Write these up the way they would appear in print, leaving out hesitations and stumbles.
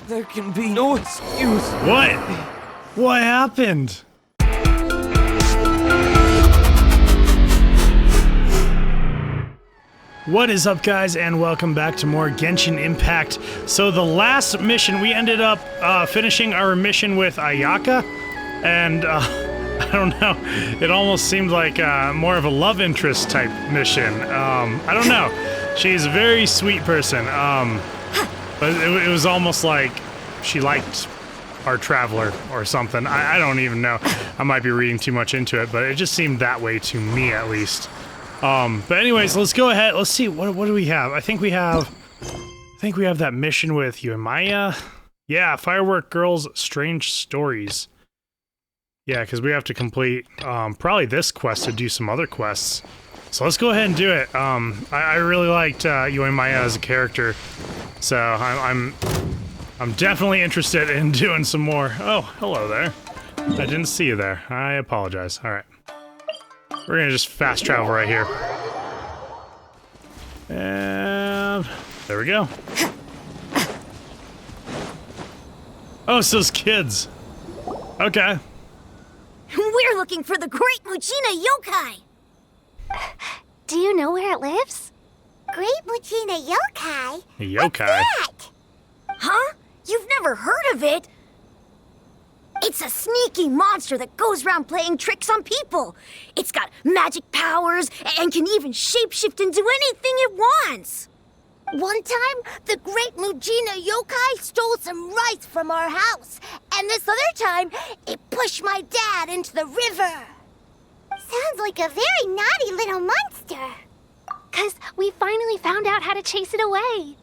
There can be no excuse. What? What happened? What is up, guys, and welcome back to more Genshin Impact. So the last mission, we ended up finishing our mission with Ayaka, and I don't know, it almost seemed like more of a love interest type mission. I don't know. She's a very sweet person, but it was almost like she liked our traveler or something. I don't even know. I might be reading too much into it, but it just seemed that way to me, at least. But anyways, let's go ahead. Let's see, what do we have? I think we have that mission with Yoimiya. Yeah, Firework Girl's Strange Stories. Yeah, because we have to complete probably this quest to do some other quests. So let's go ahead and do it. I really liked Yoimiya as a character, so I'm definitely interested in doing some more. Oh, hello there. I didn't see you there. I apologize. All right. We're gonna just fast travel right here. And there we go. Oh, it's those kids. Okay. We're looking for the Great Muchina Yokai! Do you know where it lives? Great Muchina Yokai? A yokai? What's that? Huh? You've never heard of it? It's a sneaky monster that goes around playing tricks on people. It's got magic powers and can even shapeshift into anything it wants. One time, the Great Muchina Yokai stole some rice from our house. And this other time, it pushed my dad into the river. Sounds like a very naughty little monster. 'Cause we finally found out how to chase it away.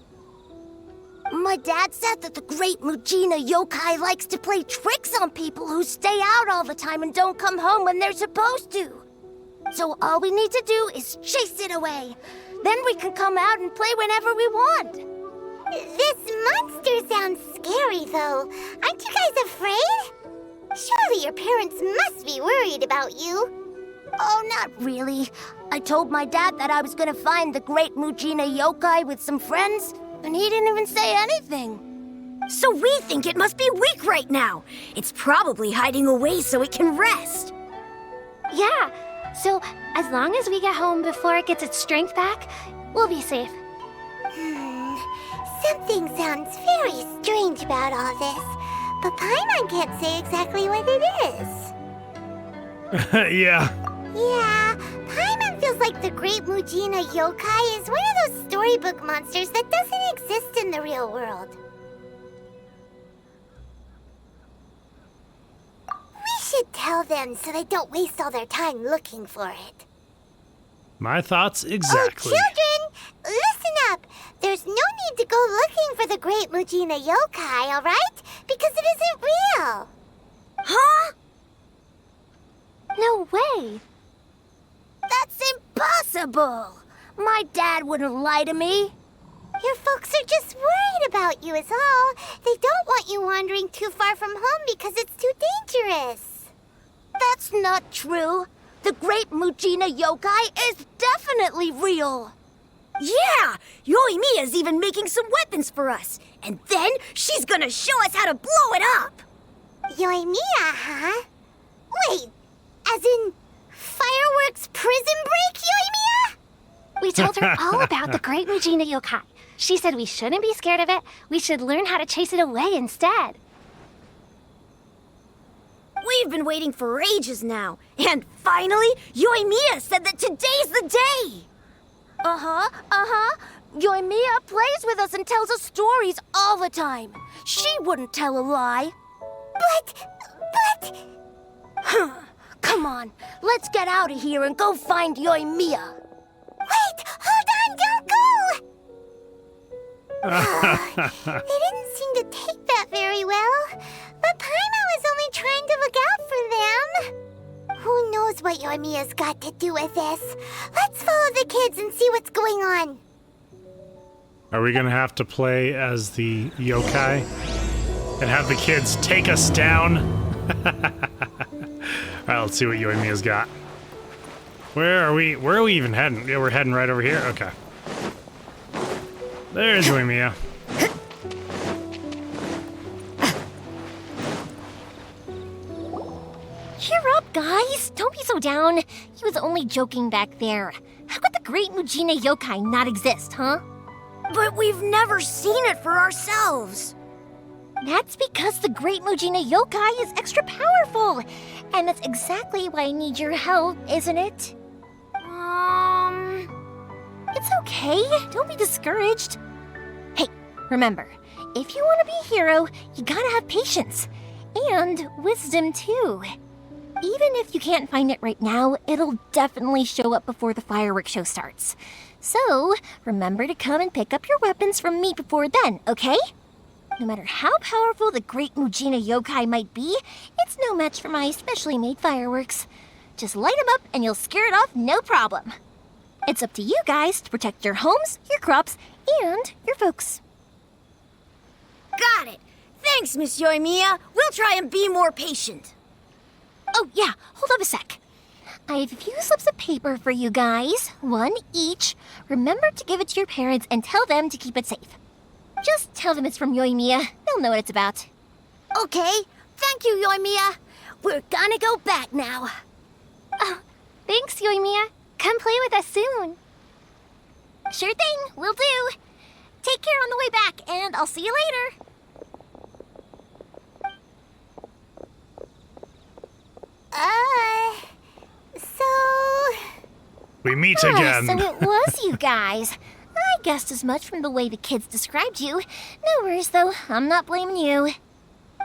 My dad said that the Great Muchina Yokai likes to play tricks on people who stay out all the time and don't come home when they're supposed to. So all we need to do is chase it away. Then we can come out and play whenever we want. This monster sounds scary, though. Aren't you guys afraid? Surely your parents must be worried about you. Oh, not really. I told my dad that I was gonna find the Great Muchina Yokai with some friends, and he didn't even say anything. So we think it must be weak right now. It's probably hiding away so it can rest. Yeah, so as long as we get home before it gets its strength back, we'll be safe. Something sounds very strange about all this, but Paimon can't say exactly what it is. Yeah. Yeah, Paimon feels like the Great Muchina Yokai is one of those storybook monsters that doesn't exist in the real world. We should tell them so they don't waste all their time looking for it. My thoughts exactly. Oh, children! Listen up! There's no need to go looking for the Great Muchina Yokai, alright? Because it isn't real. Huh? No way! That's impossible! My dad wouldn't lie to me. Your folks are just worried about you is all. They don't want you wandering too far from home because it's too dangerous. That's not true. The Great Muchina Yokai is definitely real. Yeah! Yoimiya's even making some weapons for us. And then she's gonna show us how to blow it up! Yoimiya, huh? Wait, as in fireworks prison break, Yoimiya? We told her all about the Great Muchina Yokai. She said we shouldn't be scared of it. We should learn how to chase it away instead. We've been waiting for ages now. And finally, Yoimiya said that today's the day! Yoimiya plays with us and tells us stories all the time. She wouldn't tell a lie. But... Come on, let's get out of here and go find Yoimiya. Wait, hold on, don't go! They didn't seem to take that very well. But Paimon was only trying to look out for them. Who knows what Yoimiya's got to do with this? Let's follow the kids and see what's going on. Are we gonna have to play as the yokai and have the kids take us down? Alright, let's see what Yoimiya's got. Where are we even heading? Yeah, we're heading right over here? Okay. There's Yoimiya. Cheer up, guys. Don't be so down. He was only joking back there. How could the great Mujina yokai not exist, huh? But we've never seen it for ourselves. That's because the great Mujina yokai is extra powerful. And that's exactly why I need your help, isn't it? It's okay. Don't be discouraged. Hey, remember, if you want to be a hero, you gotta have patience. And wisdom, too. Even if you can't find it right now, it'll definitely show up before the fireworks show starts. So, remember to come and pick up your weapons from me before then, okay? No matter how powerful the great Mujina yokai might be, it's no match for my specially made fireworks. Just light them up and you'll scare it off no problem. It's up to you guys to protect your homes, your crops, and your folks. Got it. Thanks, Miss Yoimiya. We'll try and be more patient. Oh, yeah, hold up a sec. I have a few slips of paper for you guys, one each. Remember to give it to your parents and tell them to keep it safe. Just tell them it's from Yoimiya. They'll know what it's about. Okay. Thank you, Yoimiya. We're gonna go back now. Oh, thanks, Yoimiya. Come play with us soon. Sure thing, will do. Take care on the way back, and I'll see you later. So... We meet again. So it was you guys. I guessed as much from the way the kids described you. No worries, though. I'm not blaming you.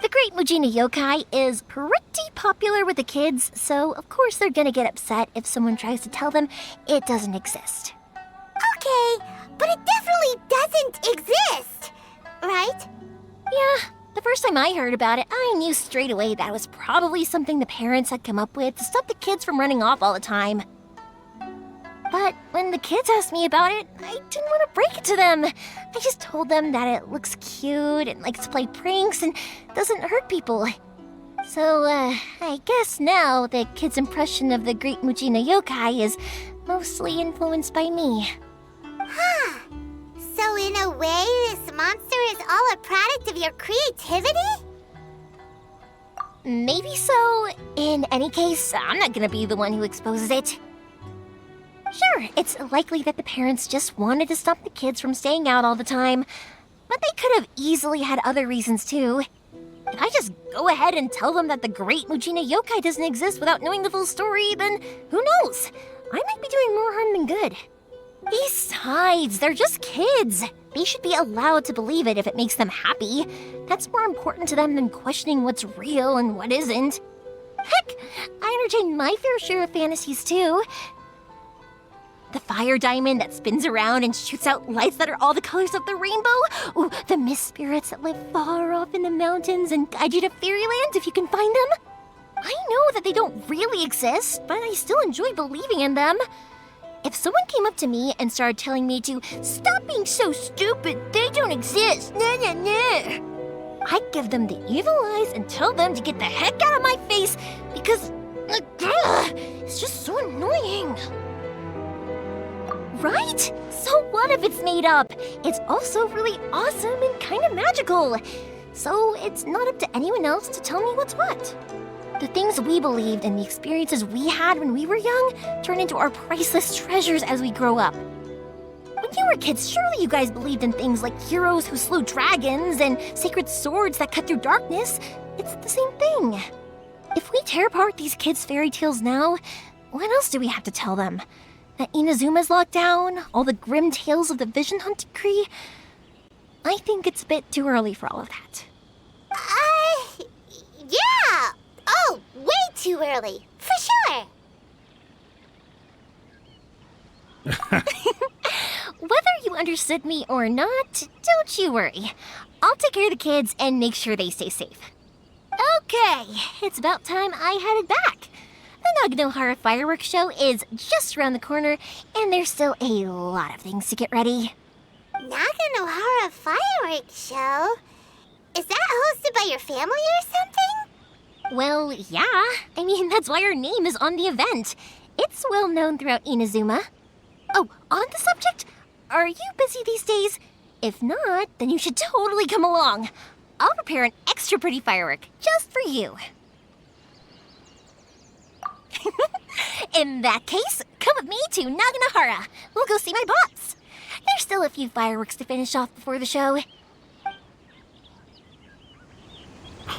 The great Mujina yokai is pretty popular with the kids, so of course they're gonna get upset if someone tries to tell them it doesn't exist. Okay, but it definitely doesn't exist, right? Yeah, the first time I heard about it, I knew straight away that was probably something the parents had come up with to stop the kids from running off all the time. But when the kids asked me about it, I didn't want to break it to them. I just told them that it looks cute and likes to play pranks and doesn't hurt people. So, I guess now the kids' impression of the great Mujina yokai is mostly influenced by me. Huh. So in a way, this monster is all a product of your creativity? Maybe so. In any case, I'm not gonna be the one who exposes it. Sure, it's likely that the parents just wanted to stop the kids from staying out all the time, but they could have easily had other reasons too. If I just go ahead and tell them that the great Mujina yokai doesn't exist without knowing the full story, then who knows? I might be doing more harm than good. Besides, they're just kids. They should be allowed to believe it if it makes them happy. That's more important to them than questioning what's real and what isn't. Heck, I entertain my fair share of fantasies too. The fire diamond that spins around and shoots out lights that are all the colors of the rainbow. Ooh, the mist spirits that live far off in the mountains and guide you to fairyland if you can find them. I know that they don't really exist, but I still enjoy believing in them. If someone came up to me and started telling me to stop being so stupid, they don't exist, I'd give them the evil eyes and tell them to get the heck out of my face because it's just so annoying. Right? So what if it's made up? It's also really awesome and kind of magical. So it's not up to anyone else to tell me what's what. The things we believed and the experiences we had when we were young turn into our priceless treasures as we grow up. When you were kids, surely you guys believed in things like heroes who slew dragons and sacred swords that cut through darkness. It's the same thing. If we tear apart these kids' fairy tales now, what else do we have to tell them? That Inazuma's locked down, all the grim tales of the Vision Hunt decree? I think it's a bit too early for all of that. Yeah! Oh, way too early, for sure! Whether you understood me or not, don't you worry. I'll take care of the kids and make sure they stay safe. Okay, it's about time I headed back. The Naganohara fireworks show is just around the corner, and there's still a lot of things to get ready. Naganohara fireworks show? Is that hosted by your family or something? Well, yeah. I mean, that's why our name is on the event. It's well known throughout Inazuma. Oh, on the subject, are you busy these days? If not, then you should totally come along. I'll prepare an extra pretty firework just for you. In that case, come with me to Naganohara. We'll go see my boss. There's still a few fireworks to finish off before the show.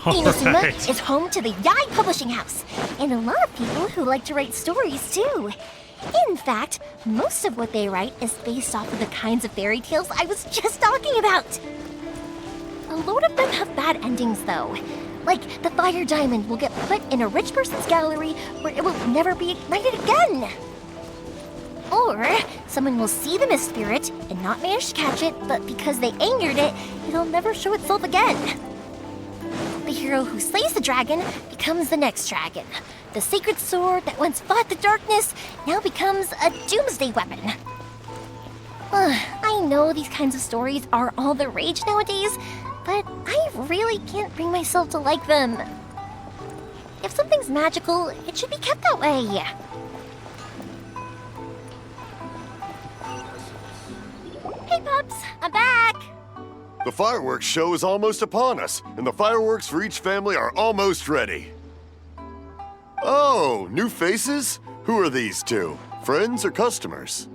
Inazuma is home to the Yai Publishing House, and a lot of people who like to write stories too. In fact, most of what they write is based off of the kinds of fairy tales I was just talking about. A load of them have bad endings though. Like the fire diamond will get put in a rich person's gallery where it will never be ignited again. Or someone will see the mist spirit and not manage to catch it, but because they angered it, it'll never show itself again. The hero who slays the dragon becomes the next dragon. The sacred sword that once fought the darkness now becomes a doomsday weapon. I know these kinds of stories are all the rage nowadays, but I really can't bring myself to like them. If something's magical, it should be kept that way. Hey, Pups, I'm back! The fireworks show is almost upon us, and the fireworks for each family are almost ready. Oh, new faces? Who are these two? Friends or customers?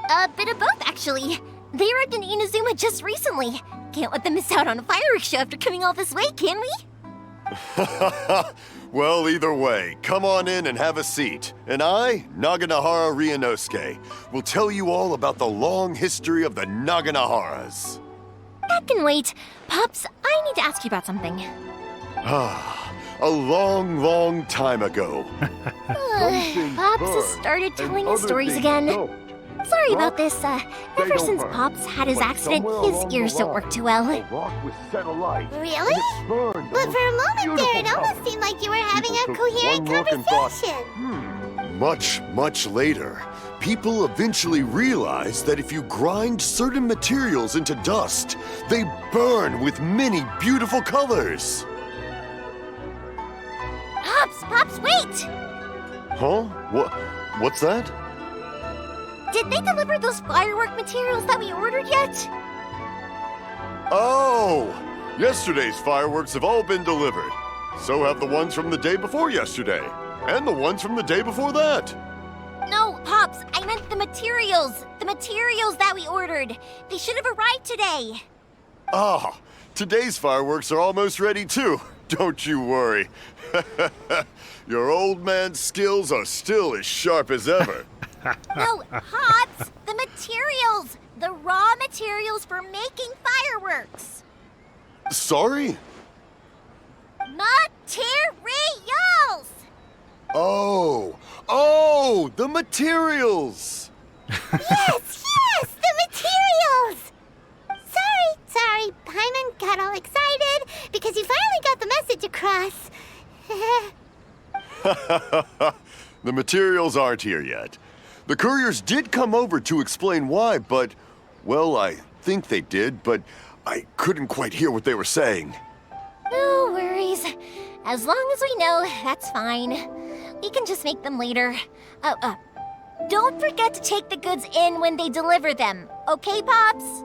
A bit of both, actually. They arrived in Inazuma just recently. Can't let them miss out on a fireworks show after coming all this way, can we? Well, either way, come on in and have a seat. And I, Naganohara Ryunosuke, will tell you all about the long history of the Naganoharas. That can wait. Pops, I need to ask you about something. A long, long time ago. Pops has started telling his stories again. Sorry about this. Ever since Pops had his accident, his ears don't work too well. Really? But for a moment there, it almost seemed like you were having a coherent conversation. Much, much later, people eventually realized that if you grind certain materials into dust, they burn with many beautiful colors. Pops, wait! Huh? What's that? Did they deliver those firework materials that we ordered yet? Oh! Yesterday's fireworks have all been delivered. So have the ones from the day before yesterday. And the ones from the day before that. No, Pops, I meant the materials. The materials that we ordered. They should have arrived today. Ah, today's fireworks are almost ready too. Don't you worry. Your old man's skills are still as sharp as ever. No, Pops, the materials. The raw materials for making fireworks. Sorry? Materials! Oh, the materials! Yes, the materials! Sorry, Paimon got all excited because he finally got the message across. The materials aren't here yet. The couriers did come over to explain why, but, well, I think they did, but I couldn't quite hear what they were saying. No worries. As long as we know, that's fine. We can just make them later. Don't forget to take the goods in when they deliver them, okay, Pops?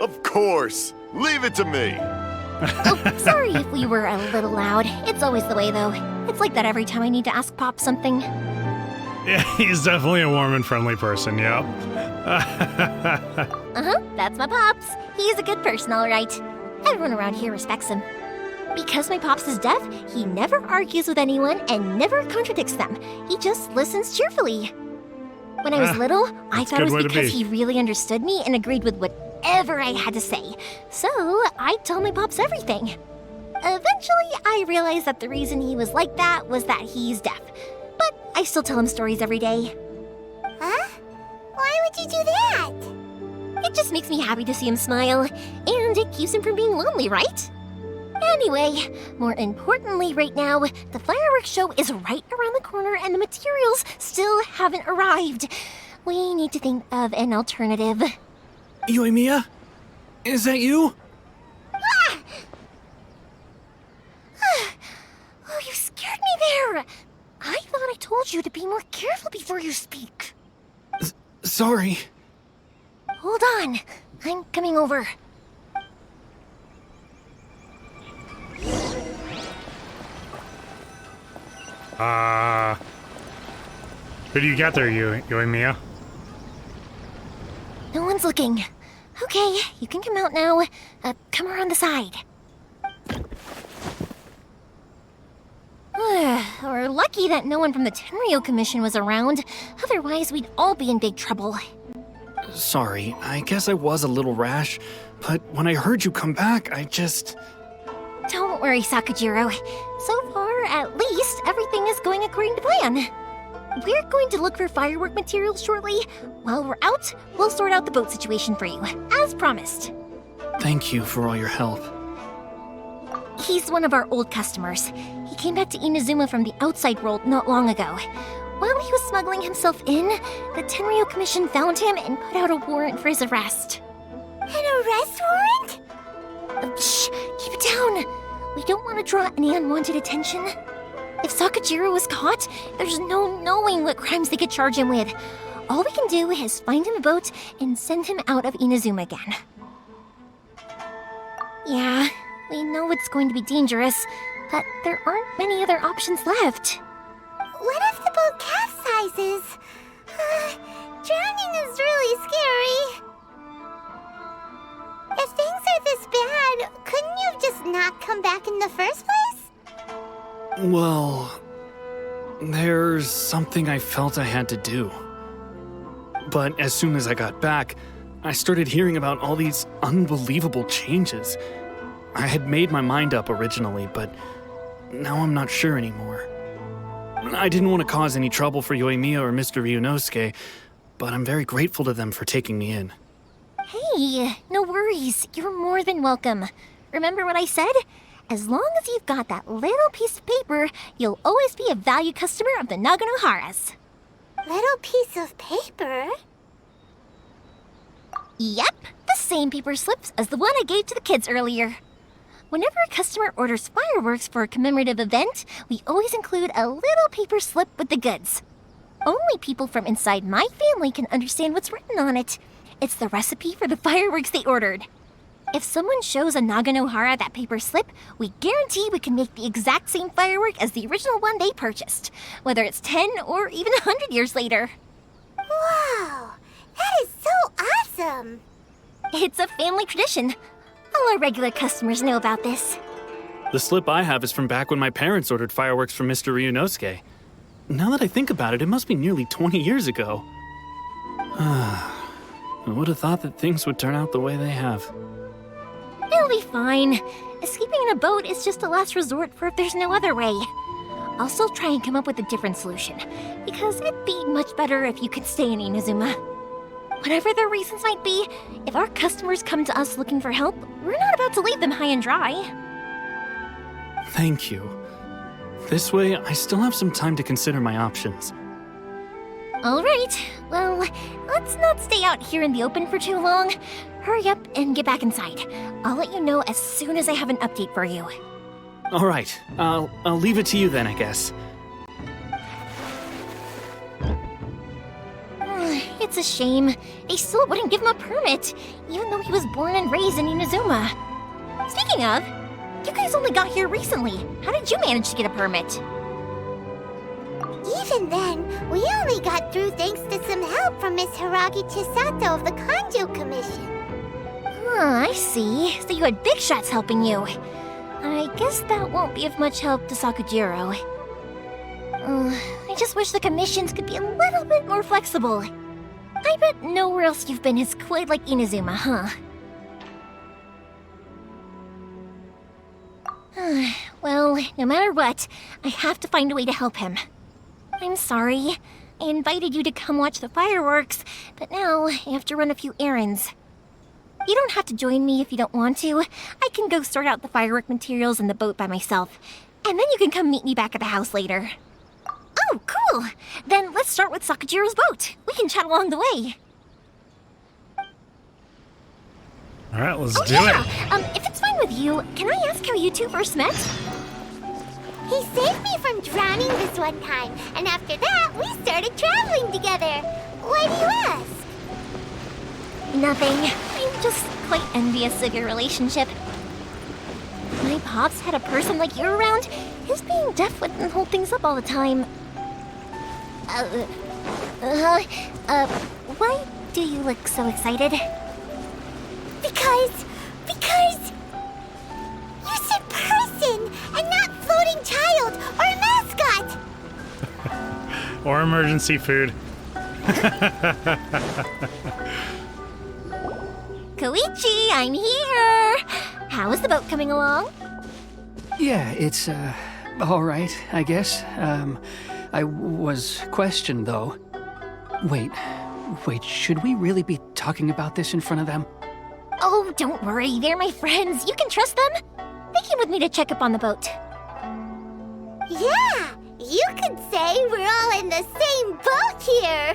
Of course. Leave it to me. Oh, sorry if we were a little loud. It's always the way, though. It's like that every time I need to ask Pop something. Yeah, he's definitely a warm and friendly person, yeah. That's my Pops. He's a good person, all right. Everyone around here respects him. Because my Pops is deaf, he never argues with anyone and never contradicts them. He just listens cheerfully. When I was little, I thought it was because he really understood me and agreed with whatever I had to say. So I'd tell my Pops everything. Eventually, I realized that the reason he was like that was that he's deaf. But I still tell him stories every day. Huh? Why would you do that? It just makes me happy to see him smile, and it keeps him from being lonely, right? Anyway, more importantly right now, the fireworks show is right around the corner and the materials still haven't arrived. We need to think of an alternative. Yoimiya? Is that you? Oh, you scared me there! I thought I told you to be more careful before you speak. Sorry. Hold on, I'm coming over. Who do you got there, Yoimiya? No one's looking. Okay, you can come out now. Come around the side. We're lucky that no one from the Tenryo Commission was around. Otherwise, we'd all be in big trouble. Sorry, I guess I was a little rash, but when I heard you come back, I just... Don't worry, Sakajiro. So far, at least, everything is going according to plan. We're going to look for firework materials shortly. While we're out, we'll sort out the boat situation for you, as promised. Thank you for all your help. He's one of our old customers. He came back to Inazuma from the outside world not long ago. While he was smuggling himself in, the Tenryo Commission found him and put out a warrant for his arrest. An arrest warrant? Shh, keep it down. We don't want to draw any unwanted attention. If Sakajiro is caught, there's no knowing what crimes they could charge him with. All we can do is find him a boat and send him out of Inazuma again. Yeah, we know it's going to be dangerous, but there aren't many other options left. What if the boat capsizes? Drowning is really scary. If things are this bad, couldn't you just not come back in the first place? Well, there's something I felt I had to do. But as soon as I got back, I started hearing about all these unbelievable changes. I had made my mind up originally, but now I'm not sure anymore. I didn't want to cause any trouble for Yoimiya or Mr. Ryunosuke, but I'm very grateful to them for taking me in. Hey, no worries. You're more than welcome. Remember what I said? As long as you've got that little piece of paper, you'll always be a valued customer of the Naganohara's. Little piece of paper? Yep, the same paper slips as the one I gave to the kids earlier. Whenever a customer orders fireworks for a commemorative event, we always include a little paper slip with the goods. Only people from inside my family can understand what's written on it. It's the recipe for the fireworks they ordered. If someone shows a Naganohara that paper slip, we guarantee we can make the exact same firework as the original one they purchased, whether it's 10 or even 100 years later. Wow, that is so awesome! It's a family tradition. All our regular customers know about this. The slip I have is from back when my parents ordered fireworks from Mr. Ryunosuke. Now that I think about it, it must be nearly 20 years ago. I would have thought that things would turn out the way they have. It'll be fine. Escaping in a boat is just a last resort for if there's no other way. I'll still try and come up with a different solution, because it'd be much better if you could stay in Inazuma. Whatever their reasons might be, if our customers come to us looking for help, we're not about to leave them high and dry. Thank you. This way, I still have some time to consider my options. All right, well, let's not stay out here in the open for too long. Hurry up and get back inside. I'll let you know as soon as I have an update for you. All right, I'll leave it to you then, I guess. It's a shame. They still wouldn't give him a permit, even though he was born and raised in Inazuma. Speaking of, you guys only got here recently. How did you manage to get a permit? Even then, we only got through thanks to some help from Miss Hiragi Chisato of the Kanjo Commission. I see. So you had big shots helping you. I guess that won't be of much help to Sakajiro. I just wish the commissions could be a little bit more flexible. I bet nowhere else you've been is quite like Inazuma, huh? Well, no matter what, I have to find a way to help him. I'm sorry. I invited you to come watch the fireworks, but now I have to run a few errands. You don't have to join me if you don't want to. I can go sort out the firework materials in the boat by myself, and then you can come meet me back at the house later. Oh, cool! Then let's start with Sakajiro's boat. We can chat along the way. All right, let's do it. If it's fine with you, can I ask how you two first met? He saved me from drowning this one time, and after that, we started traveling together. Why do you ask? Nothing. I'm just quite envious of your relationship. My Pops had a person like you around, his being deaf wouldn't hold things up all the time. Why do you look so excited? Because you said person and not floating child or a mascot. Or emergency food. Koichi, I'm here! How is the boat coming along? Yeah, it's, all right, I guess. I was questioned, though. Wait, should we really be talking about this in front of them? Oh, don't worry, they're my friends. You can trust them. They came with me to check up on the boat. Yeah, you could say we're all in the same boat here.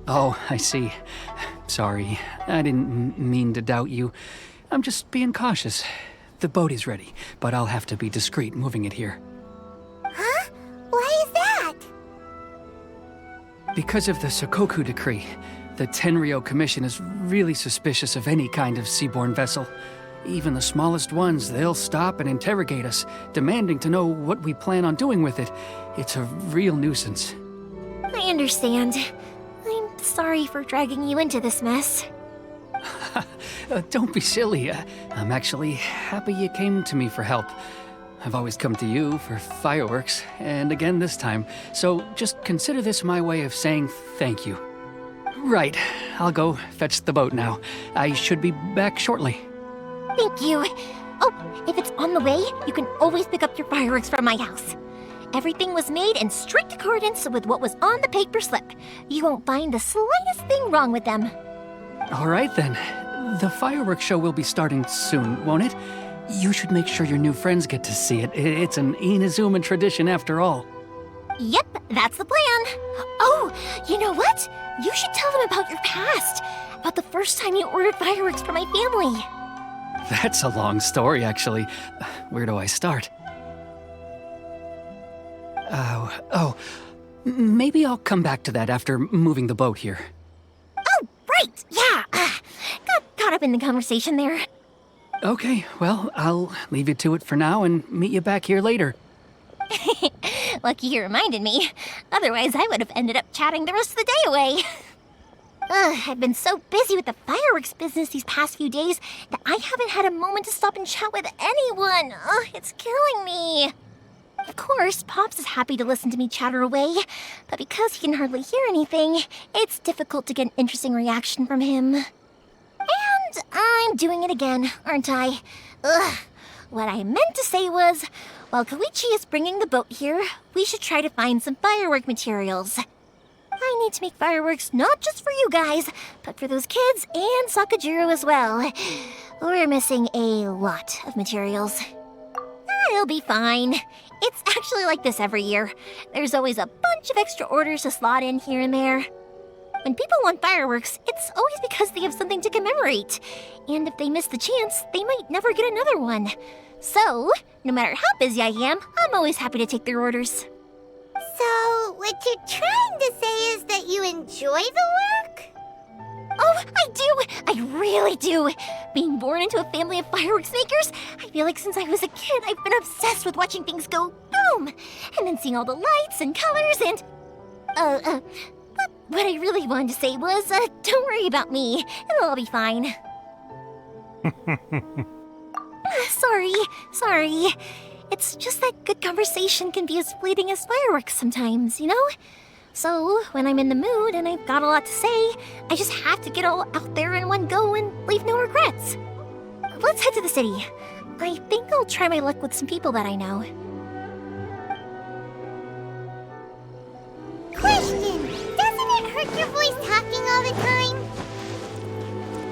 Oh, I see. Sorry, I didn't mean to doubt you. I'm just being cautious. The boat is ready, but I'll have to be discreet moving it here. Huh? Why is that? Because of the Sokoku decree, the Tenryou Commission is really suspicious of any kind of seaborne vessel. Even the smallest ones, they'll stop and interrogate us, demanding to know what we plan on doing with it. It's a real nuisance. I understand. I'm sorry for dragging you into this mess. Don't be silly. I'm actually happy you came to me for help. I've always come to you for fireworks, and again this time, so just consider this my way of saying thank you. Right, I'll go fetch the boat now. I should be back shortly. Thank you. Oh, if it's on the way, you can always pick up your fireworks from my house. Everything was made in strict accordance with what was on the paper slip. You won't find the slightest thing wrong with them. All right then. The fireworks show will be starting soon, won't it? You should make sure your new friends get to see it. It's an Inazuma tradition after all. Yep, that's the plan. Oh, you know what? You should tell them about your past. About the first time you ordered fireworks for my family. That's a long story, actually. Where do I start? Maybe I'll come back to that after moving the boat here. Oh, right, yeah. Got caught up in the conversation there. Okay, well, I'll leave you to it for now and meet you back here later. Lucky you reminded me. Otherwise, I would have ended up chatting the rest of the day away. I've been so busy with the fireworks business these past few days that I haven't had a moment to stop and chat with anyone. It's killing me. Of course, Pops is happy to listen to me chatter away, but because he can hardly hear anything, it's difficult to get an interesting reaction from him. And I'm doing it again, aren't I? What I meant to say was, while Koichi is bringing the boat here, we should try to find some firework materials. I need to make fireworks not just for you guys, but for those kids and Sakajiro as well. We're missing a lot of materials. It'll be fine. It's actually like this every year. There's always a bunch of extra orders to slot in here and there. When people want fireworks, it's always because they have something to commemorate. And if they miss the chance, they might never get another one. So, no matter how busy I am, I'm always happy to take their orders. So, what you're trying to say is that you enjoy the work? Oh, I do! I really do! Being born into a family of fireworks makers, I feel like since I was a kid, I've been obsessed with watching things go boom! And then seeing all the lights and colors and... But what I really wanted to say was, don't worry about me. It'll all be fine. Sorry. It's just that good conversation can be as fleeting as fireworks sometimes, you know? So, when I'm in the mood and I've got a lot to say, I just have to get all out there in one go and leave no regrets. Let's head to the city. I think I'll try my luck with some people that I know. Question! Doesn't it hurt your voice talking all the time?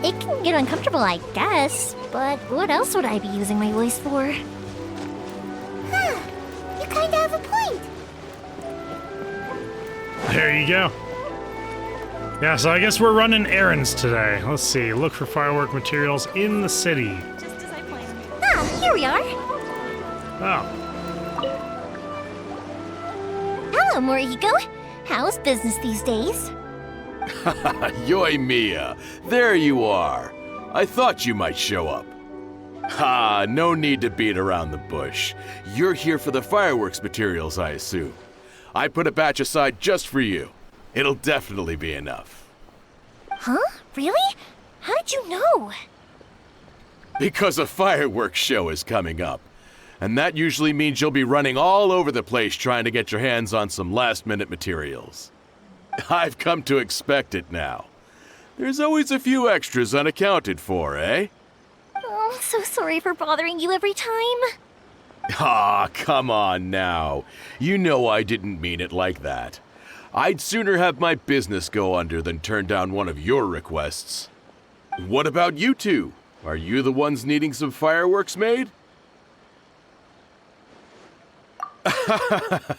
It can get uncomfortable, I guess, but what else would I be using my voice for? Huh. You kinda have a point. There you go. Yeah, so I guess we're running errands today. Let's see. Look for firework materials in the city. Just as I planned. Ah, here we are. Oh. Hello, Morihiko. How's business these days? Yoimiya, there you are. I thought you might show up. Ha, no need to beat around the bush. You're here for the fireworks materials, I assume. I put a batch aside just for you. It'll definitely be enough. Huh? Really? How did you know? Because a fireworks show is coming up. And that usually means you'll be running all over the place trying to get your hands on some last-minute materials. I've come to expect it now. There's always a few extras unaccounted for, eh? Oh, I'm so sorry for bothering you every time. Ah, come on now. You know I didn't mean it like that. I'd sooner have my business go under than turn down one of your requests. What about you two? Are you the ones needing some fireworks made?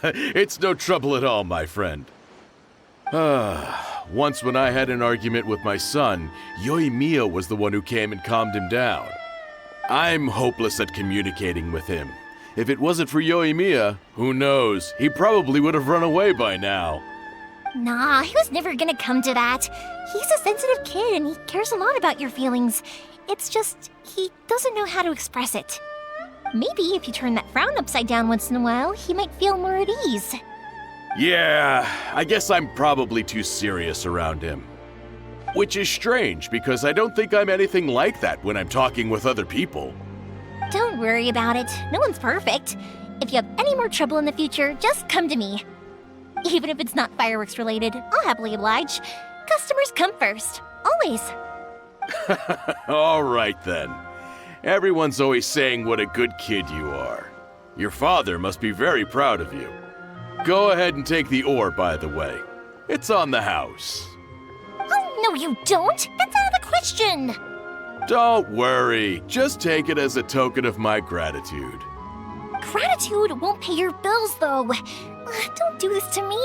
It's no trouble at all, my friend. Once when I had an argument with my son, Yoimiya was the one who came and calmed him down. I'm hopeless at communicating with him. If it wasn't for Yoimiya, who knows, he probably would have run away by now. Nah, he was never gonna come to that. He's a sensitive kid and he cares a lot about your feelings. It's just, he doesn't know how to express it. Maybe if you turn that frown upside down once in a while, he might feel more at ease. Yeah, I guess I'm probably too serious around him. Which is strange, because I don't think I'm anything like that when I'm talking with other people. Don't worry about it. No one's perfect. If you have any more trouble in the future, just come to me. Even if it's not fireworks related, I'll happily oblige. Customers come first. Always. All right then. Everyone's always saying what a good kid you are. Your father must be very proud of you. Go ahead and take the ore, by the way. It's on the house. Oh, no you don't! That's out of the question! Don't worry. Just take it as a token of my gratitude. Gratitude won't pay your bills, though. Don't do this to me.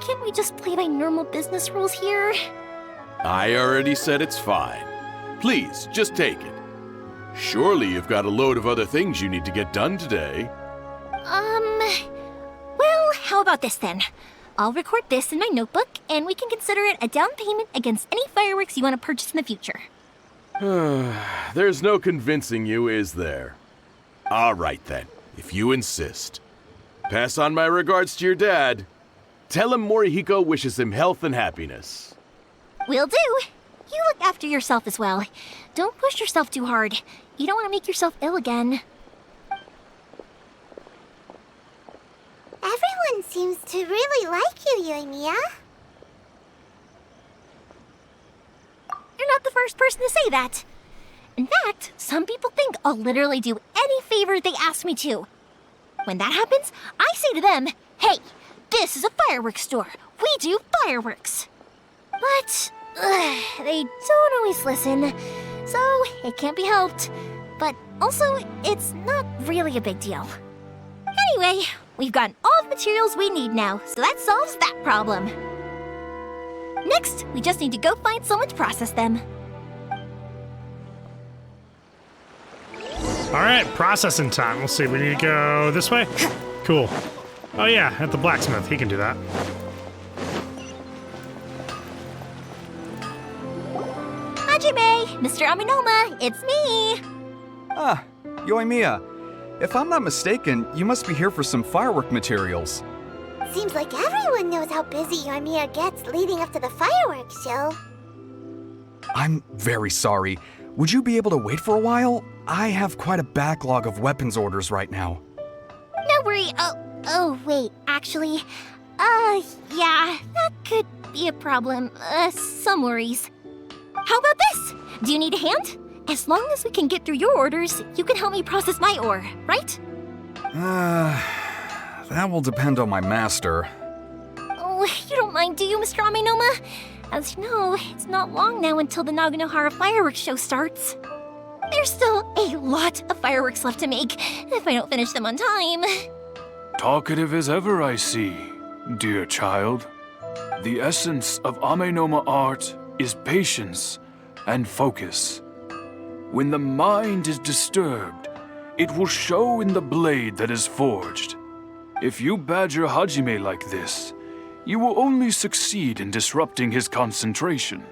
Can't we just play by normal business rules here? I already said it's fine. Please, just take it. Surely you've got a load of other things you need to get done today. Well, how about this then? I'll record this in my notebook, and we can consider it a down payment against any fireworks you want to purchase in the future. There's no convincing you, is there? All right then, if you insist. Pass on my regards to your dad. Tell him Morihiko wishes him health and happiness. Will do. You look after yourself as well. Don't push yourself too hard. You don't want to make yourself ill again. Everyone seems to really like you, Yoimiya. You're not the first person to say that. In fact, some people think I'll literally do any favor they ask me to. When that happens, I say to them, hey, this is a fireworks store. We do fireworks. But they don't always listen, so it can't be helped. But also, it's not really a big deal. Anyway, we've gotten all the materials we need now, so that solves that problem. Next, we just need to go find someone to process them. All right, processing time. Let's see, we need to go this way? Cool. Oh yeah, at the blacksmith, he can do that. Hajime, Mr. Aminoma, it's me! Ah, Yoimiya. If I'm not mistaken, you must be here for some firework materials. Seems like everyone knows how busy Yoimiya gets leading up to the fireworks show. I'm very sorry. Would you be able to wait for a while? I have quite a backlog of weapons orders right now. No worry. Oh, wait, actually, yeah, that could be a problem. Some worries. How about this? Do you need a hand? As long as we can get through your orders, you can help me process my ore, right? That will depend on my master. Oh, you don't mind, do you, Mr. Aminoma? As you know, it's not long now until the Naganohara fireworks show starts. There's still a lot of fireworks left to make, if I don't finish them on time. Talkative as ever, I see, dear child. The essence of Amenoma art is patience and focus. When the mind is disturbed, it will show in the blade that is forged. If you badger Hajime like this, you will only succeed in disrupting his concentration.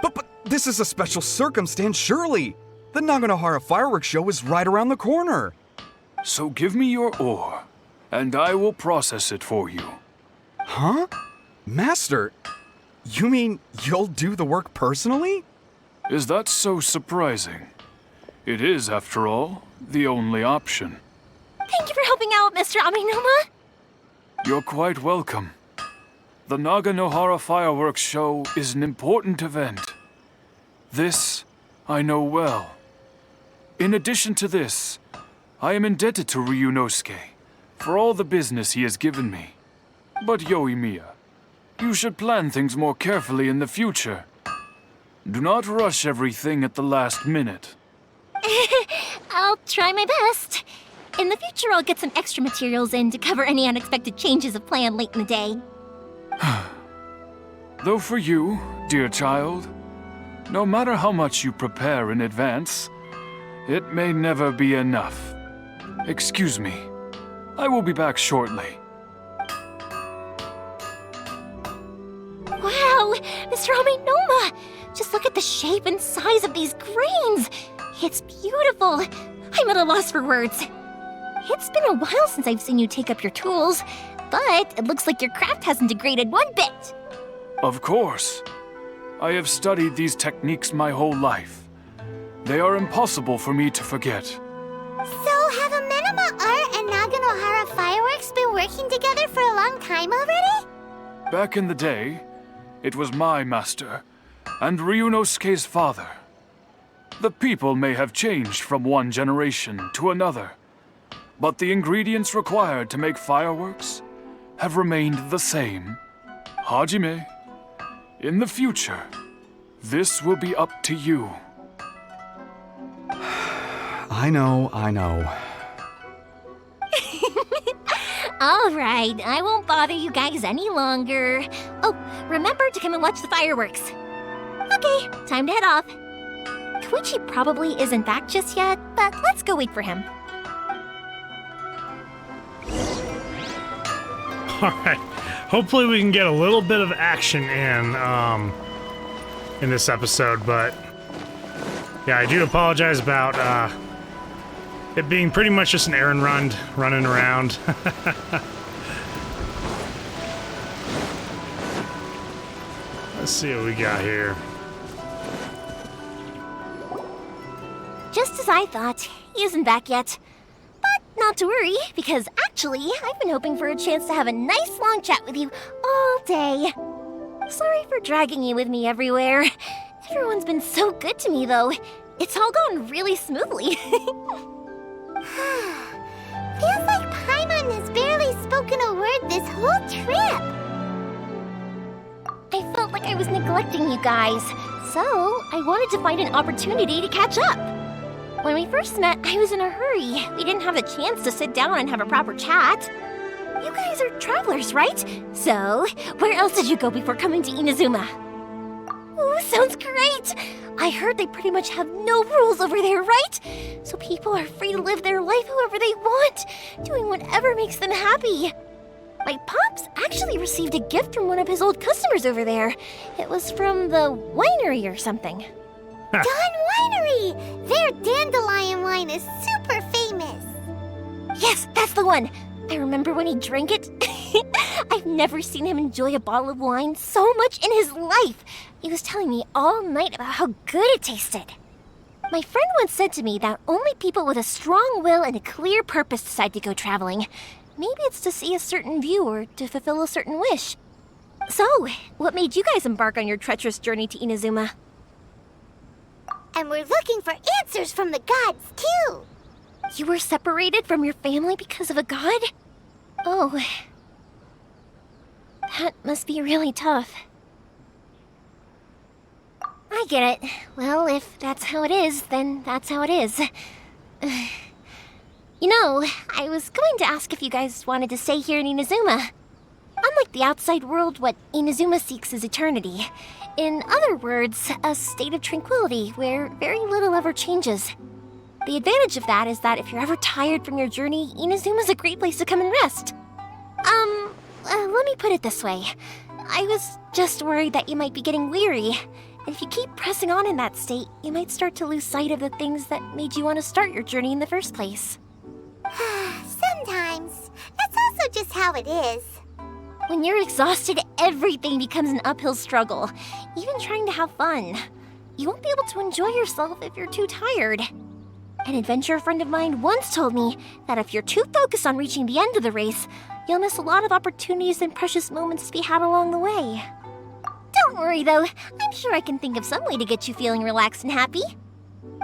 But this is a special circumstance, surely. The Naganohara fireworks show is right around the corner. So give me your ore, and I will process it for you. Huh? Master, you mean you'll do the work personally? Is that so surprising? It is, after all, the only option. Thank you for helping out, Mr. Amenoma. You're quite welcome. The Naganohara fireworks show is an important event. This I know well. In addition to this, I am indebted to Ryunosuke for all the business he has given me. But Yoimiya, you should plan things more carefully in the future. Do not rush everything at the last minute. I'll try my best. In the future, I'll get some extra materials in to cover any unexpected changes of plan late in the day. Though for you, dear child, no matter how much you prepare in advance, it may never be enough. Excuse me. I will be back shortly. Wow, Mr. Amenoma! Just look at the shape and size of these grains! It's beautiful! I'm at a loss for words. It's been a while since I've seen you take up your tools, but it looks like your craft hasn't degraded one bit. Of course. I have studied these techniques my whole life. They are impossible for me to forget. So have Amenoma Art and Naganohara Fireworks been working together for a long time already? Back in the day, it was my master and Ryunosuke's father. The people may have changed from one generation to another, but the ingredients required to make fireworks have remained the same. Hajime, in the future, this will be up to you. I know. All right, I won't bother you guys any longer. Oh, remember to come and watch the fireworks. Okay, time to head off. Koichi probably isn't back just yet, but let's go wait for him. Alright. Hopefully we can get a little bit of action in this episode, but yeah, I do apologize about it being pretty much just an errand run, running around. Let's see what we got here. Just as I thought, he isn't back yet. But not to worry, because actually, I've been hoping for a chance to have a nice long chat with you all day. Sorry for dragging you with me everywhere. Everyone's been so good to me, though. It's all gone really smoothly. Feels like Paimon has barely spoken a word this whole trip. I felt like I was neglecting you guys, so I wanted to find an opportunity to catch up. When we first met, I was in a hurry. We didn't have the chance to sit down and have a proper chat. You guys are travelers, right? So, where else did you go before coming to Inazuma? Ooh, sounds great! I heard they pretty much have no rules over there, right? So people are free to live their life however they want, doing whatever makes them happy. My pops actually received a gift from one of his old customers over there. It was from the winery or something. Dawn Winery! Their dandelion wine is super famous. Yes, that's the one. I remember when he drank it. I've never seen him enjoy a bottle of wine so much in his life. He was telling me all night about how good it tasted. My friend once said to me that only people with a strong will and a clear purpose decide to go traveling. Maybe it's to see a certain view or to fulfill a certain wish. So, what made you guys embark on your treacherous journey to Inazuma? And we're looking for answers from the gods, too. You were separated from your family because of a god? Oh. That must be really tough. I get it. Well, if that's how it is, then that's how it is. You know, I was going to ask if you guys wanted to stay here in Inazuma. Unlike the outside world, what Inazuma seeks is eternity. In other words, a state of tranquility where very little ever changes. The advantage of that is that if you're ever tired from your journey, Inazuma's a great place to come and rest. Let me put it this way. I was just worried that you might be getting weary. If you keep pressing on in that state, you might start to lose sight of the things that made you want to start your journey in the first place. Sometimes. That's also just how it is. When you're exhausted, everything becomes an uphill struggle, even trying to have fun. You won't be able to enjoy yourself if you're too tired. An adventurer friend of mine once told me that if you're too focused on reaching the end of the race, you'll miss a lot of opportunities and precious moments to be had along the way. Don't worry though, I'm sure I can think of some way to get you feeling relaxed and happy.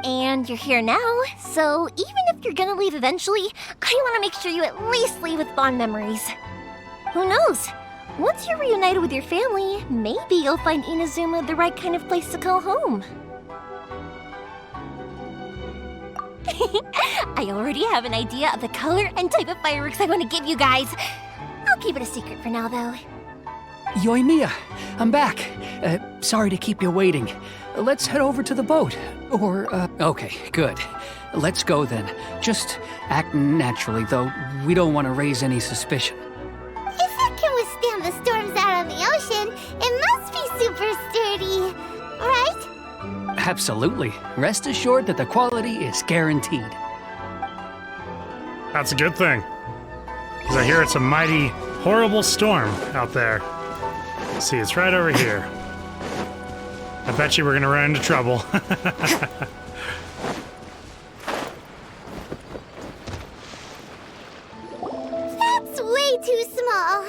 And you're here now, so even if you're gonna leave eventually, I want to make sure you at least leave with fond memories. Who knows? Once you're reunited with your family, maybe you'll find Inazuma the right kind of place to call home. I already have an idea of the color and type of fireworks I want to give you guys. I'll keep it a secret for now, though. Yoimiya, I'm back. Sorry to keep you waiting. Let's head over to the boat. Okay, good. Let's go then. Just act naturally, though. We don't want to raise any suspicion. If it can withstand the storms out on the ocean, it must be super sturdy, right? Absolutely. Rest assured that the quality is guaranteed. That's a good thing. Because I hear it's a mighty, horrible storm out there. See, it's right over here. I bet you we're gonna run into trouble. That's way too small.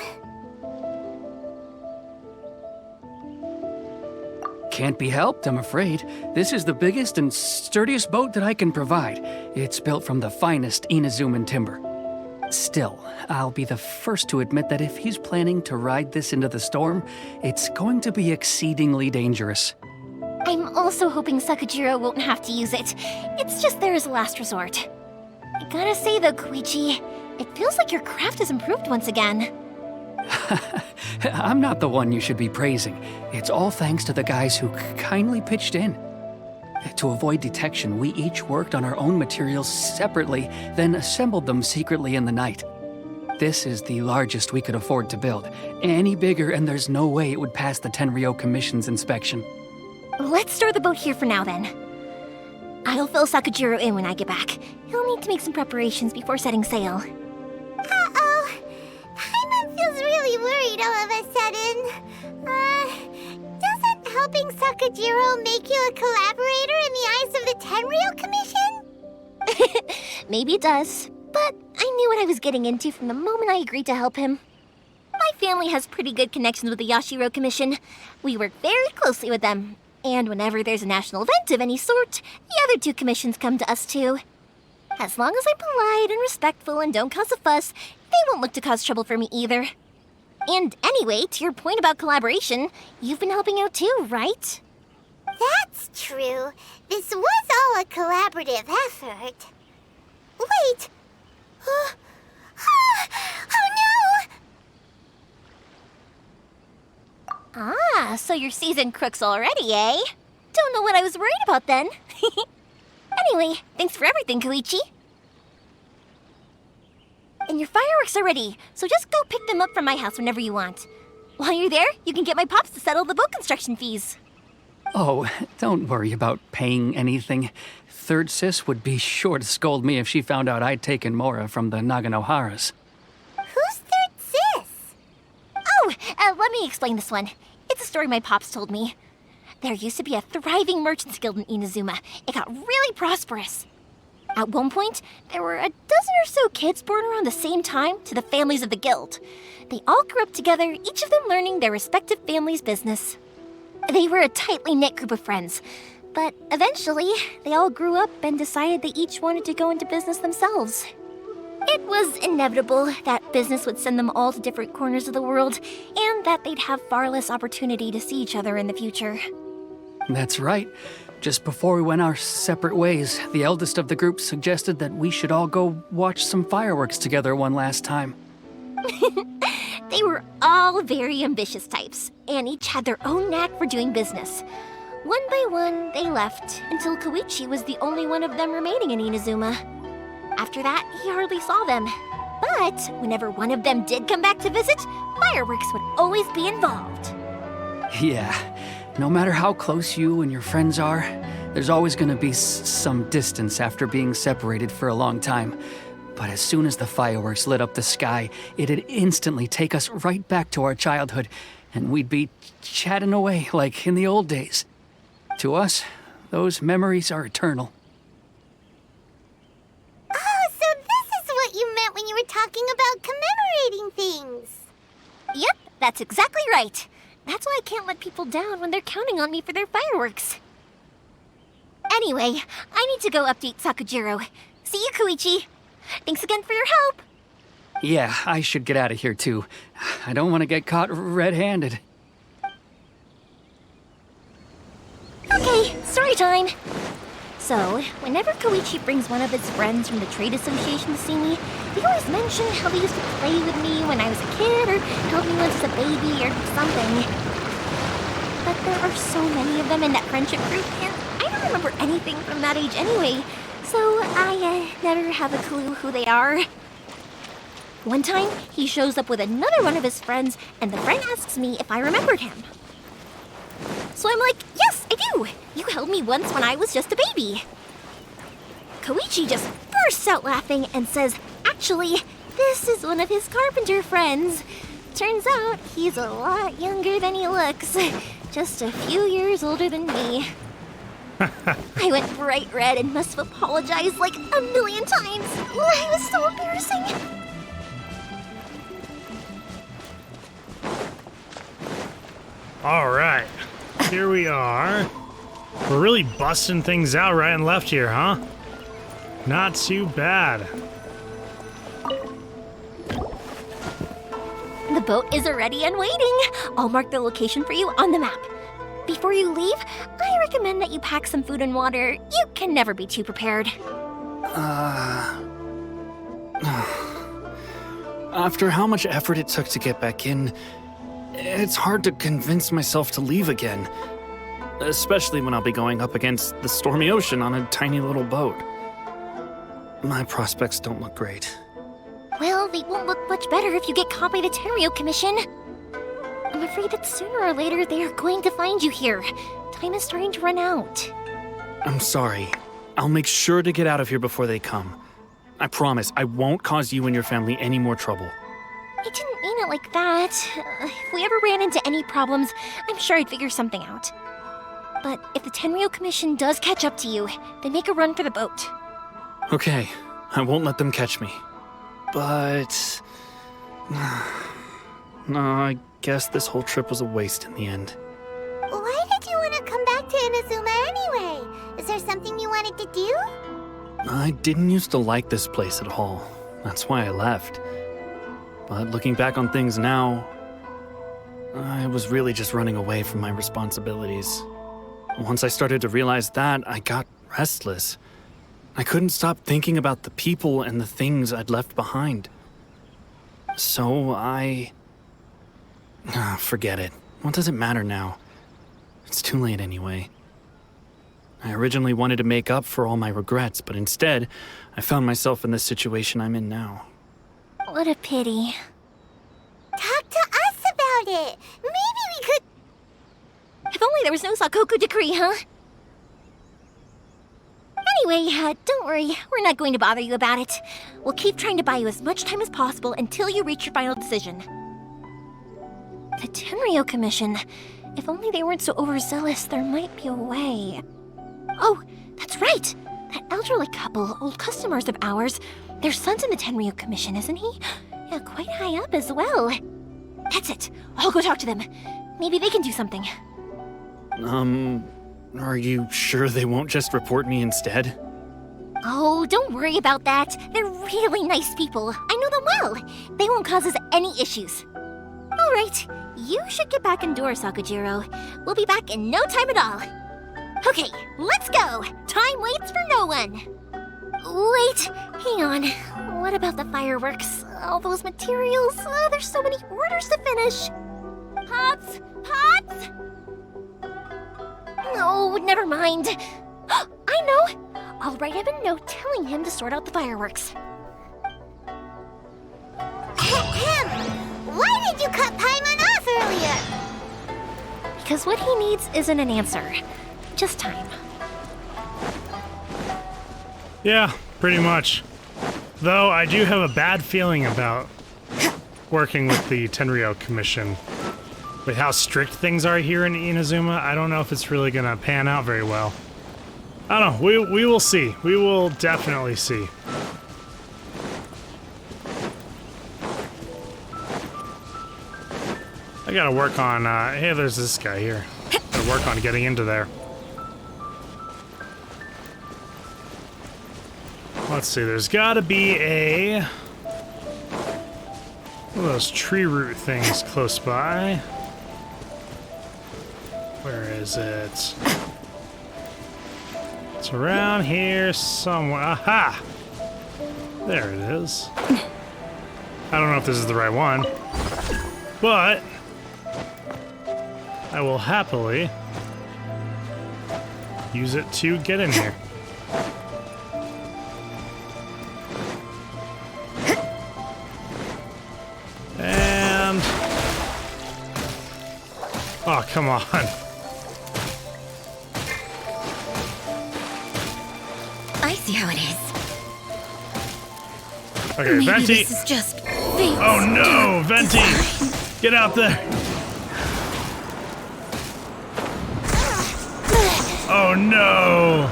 Can't be helped, I'm afraid. This is the biggest and sturdiest boat that I can provide. It's built from the finest Inazuman timber. Still, I'll be the first to admit that if he's planning to ride this into the storm, it's going to be exceedingly dangerous. I'm also hoping Sakajiro won't have to use it. It's just there as a last resort. I gotta say though, Koichi, it feels like your craft has improved once again. I'm not the one you should be praising. It's all thanks to the guys who kindly pitched in. To avoid detection, we each worked on our own materials separately, then assembled them secretly in the night. This is the largest we could afford to build. Any bigger and there's no way it would pass the Tenryou Commission's inspection. Let's store the boat here for now then. I'll fill Sakajiro in when I get back. He'll need to make some preparations before setting sail. Uh-oh. Paimon feels really worried all of a sudden. Doesn't helping Sakajiro make you a collaborator in the eyes of the Tenryou Commission? Maybe it does, but I knew what I was getting into from the moment I agreed to help him. My family has pretty good connections with the Yashiro Commission. We work very closely with them, and whenever there's a national event of any sort, the other two commissions come to us too. As long as I'm polite and respectful and don't cause a fuss, they won't look to cause trouble for me either. And anyway, to your point about collaboration, you've been helping out too, right? That's true. This was all a collaborative effort. Wait! Oh no! Ah, so you're seasoned crooks already, eh? Don't know what I was worried about then. Anyway, thanks for everything, Koichi. And your fireworks are ready, so just go pick them up from my house whenever you want. While you're there, you can get my pops to settle the boat construction fees. Oh, don't worry about paying anything. Third Sis would be sure to scold me if she found out I'd taken Mora from the Naganoharas. Who's Third Sis? Oh, let me explain this one. It's a story my pops told me. There used to be a thriving merchants guild in Inazuma. It got really prosperous. At one point, there were a dozen or so kids born around the same time to the families of the guild. They all grew up together, each of them learning their respective family's business. They were a tightly knit group of friends, but eventually, they all grew up and decided they each wanted to go into business themselves. It was inevitable that business would send them all to different corners of the world, and that they'd have far less opportunity to see each other in the future. That's right. Just before we went our separate ways, the eldest of the group suggested that we should all go watch some fireworks together one last time. They were all very ambitious types, and each had their own knack for doing business. One by one, they left, until Koichi was the only one of them remaining in Inazuma. After that, he hardly saw them. But whenever one of them did come back to visit, fireworks would always be involved. Yeah, no matter how close you and your friends are, there's always going to be some distance after being separated for a long time. But as soon as the fireworks lit up the sky, it'd instantly take us right back to our childhood, and we'd be chatting away like in the old days. To us, those memories are eternal. Oh, so this is what you meant when you were talking about commemorating things. Yep, that's exactly right. That's why I can't let people down when they're counting on me for their fireworks. Anyway, I need to go update Sakujiro. See you, Koichi. Thanks again for your help. Yeah, I should get out of here too. I don't want to get caught red-handed. Okay, story time. So, whenever Koichi brings one of his friends from the trade association to see me, they always mention how they used to play with me when I was a kid or held me once as a baby or something. But there are so many of them in that friendship group, and I don't remember anything from that age anyway, so I never have a clue who they are. One time, he shows up with another one of his friends, and the friend asks me if I remembered him. So I'm like, yes, I do. You held me once when I was just a baby. Koichi just bursts out laughing and says, actually, this is one of his carpenter friends. Turns out he's a lot younger than he looks. Just a few years older than me. I went bright red and must have apologized like a million times. It was so embarrassing. All right, here we are. We're really busting things out right and left here, huh? Not too bad. The boat is ready and waiting. I'll mark the location for you on the map. Before you leave, I recommend that you pack some food and water. You can never be too prepared. After how much effort it took to get back in, it's hard to convince myself to leave again. Especially when I'll be going up against the stormy ocean on a tiny little boat. My prospects don't look great. Well, they won't look much better if you get caught by the Tenryou Commission. I'm afraid that sooner or later they are going to find you here. Time is starting to run out. I'm sorry. I'll make sure to get out of here before they come. I promise I won't cause you and your family any more trouble. I didn't mean it like that. If we ever ran into any problems, I'm sure I'd figure something out. But if the Tenryou Commission does catch up to you, then make a run for the boat. Okay, I won't let them catch me. But... no, I guess this whole trip was a waste in the end. Why did you want to come back to Inazuma anyway? Is there something you wanted to do? I didn't used to like this place at all. That's why I left. But looking back on things now, I was really just running away from my responsibilities. Once I started to realize that, I got restless. I couldn't stop thinking about the people and the things I'd left behind. So forget it. What does it matter now? It's too late anyway. I originally wanted to make up for all my regrets, but instead, I found myself in the situation I'm in now. What a pity. Talk to us about it. Maybe we could... If only there was no Sakoku decree, huh? Anyway, don't worry. We're not going to bother you about it. We'll keep trying to buy you as much time as possible until you reach your final decision. The Tenryou Commission. If only they weren't so overzealous, there might be a way. Oh, that's right! That elderly couple, old customers of ours, their son's in the Tenryou Commission, isn't he? Yeah, quite high up as well. That's it. I'll go talk to them. Maybe they can do something. Are you sure they won't just report me instead? Oh, don't worry about that. They're really nice people. I know them well. They won't cause us any issues. All right, you should get back indoors, Sakujiro. We'll be back in no time at all. Okay, let's go. Time waits for no one. Wait, hang on. What about the fireworks? All those materials? Oh, there's so many orders to finish. Pops! Pops! No, never mind. I know. I'll write him a note telling him to sort out the fireworks. Ahem. Why did you cut Paimon off earlier? because what he needs isn't an answer, just time. Yeah, pretty much. Though I do have a bad feeling about working with the Tenryou Commission. With how strict things are here in Inazuma, I don't know if it's really gonna pan out very well. I don't know, we will see. We will definitely see. I gotta work on, hey, there's this guy here. Gotta work on getting into there. Let's see, there's gotta be one of those tree root things close by. Where is it? It's around here somewhere. Aha! There it is. I don't know if this is the right one, but I will happily use it to get in here. And... oh, come on. I see how it is. Okay, Maybe Venti! this is just fate. Oh no, Venti! Get out there! Oh no!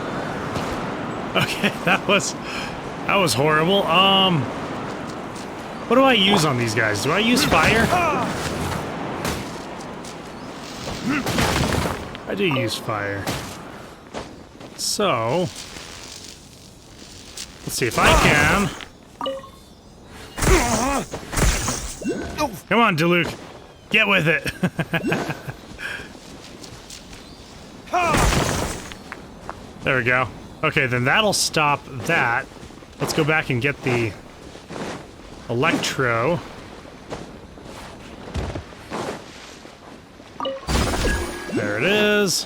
Okay, that was horrible. What do I use on these guys? Do I use fire? I do use fire. So, let's see if I can. Come on, Diluc. Get with it. There we go. Okay, then that'll stop that. Let's go back and get the electro. There it is.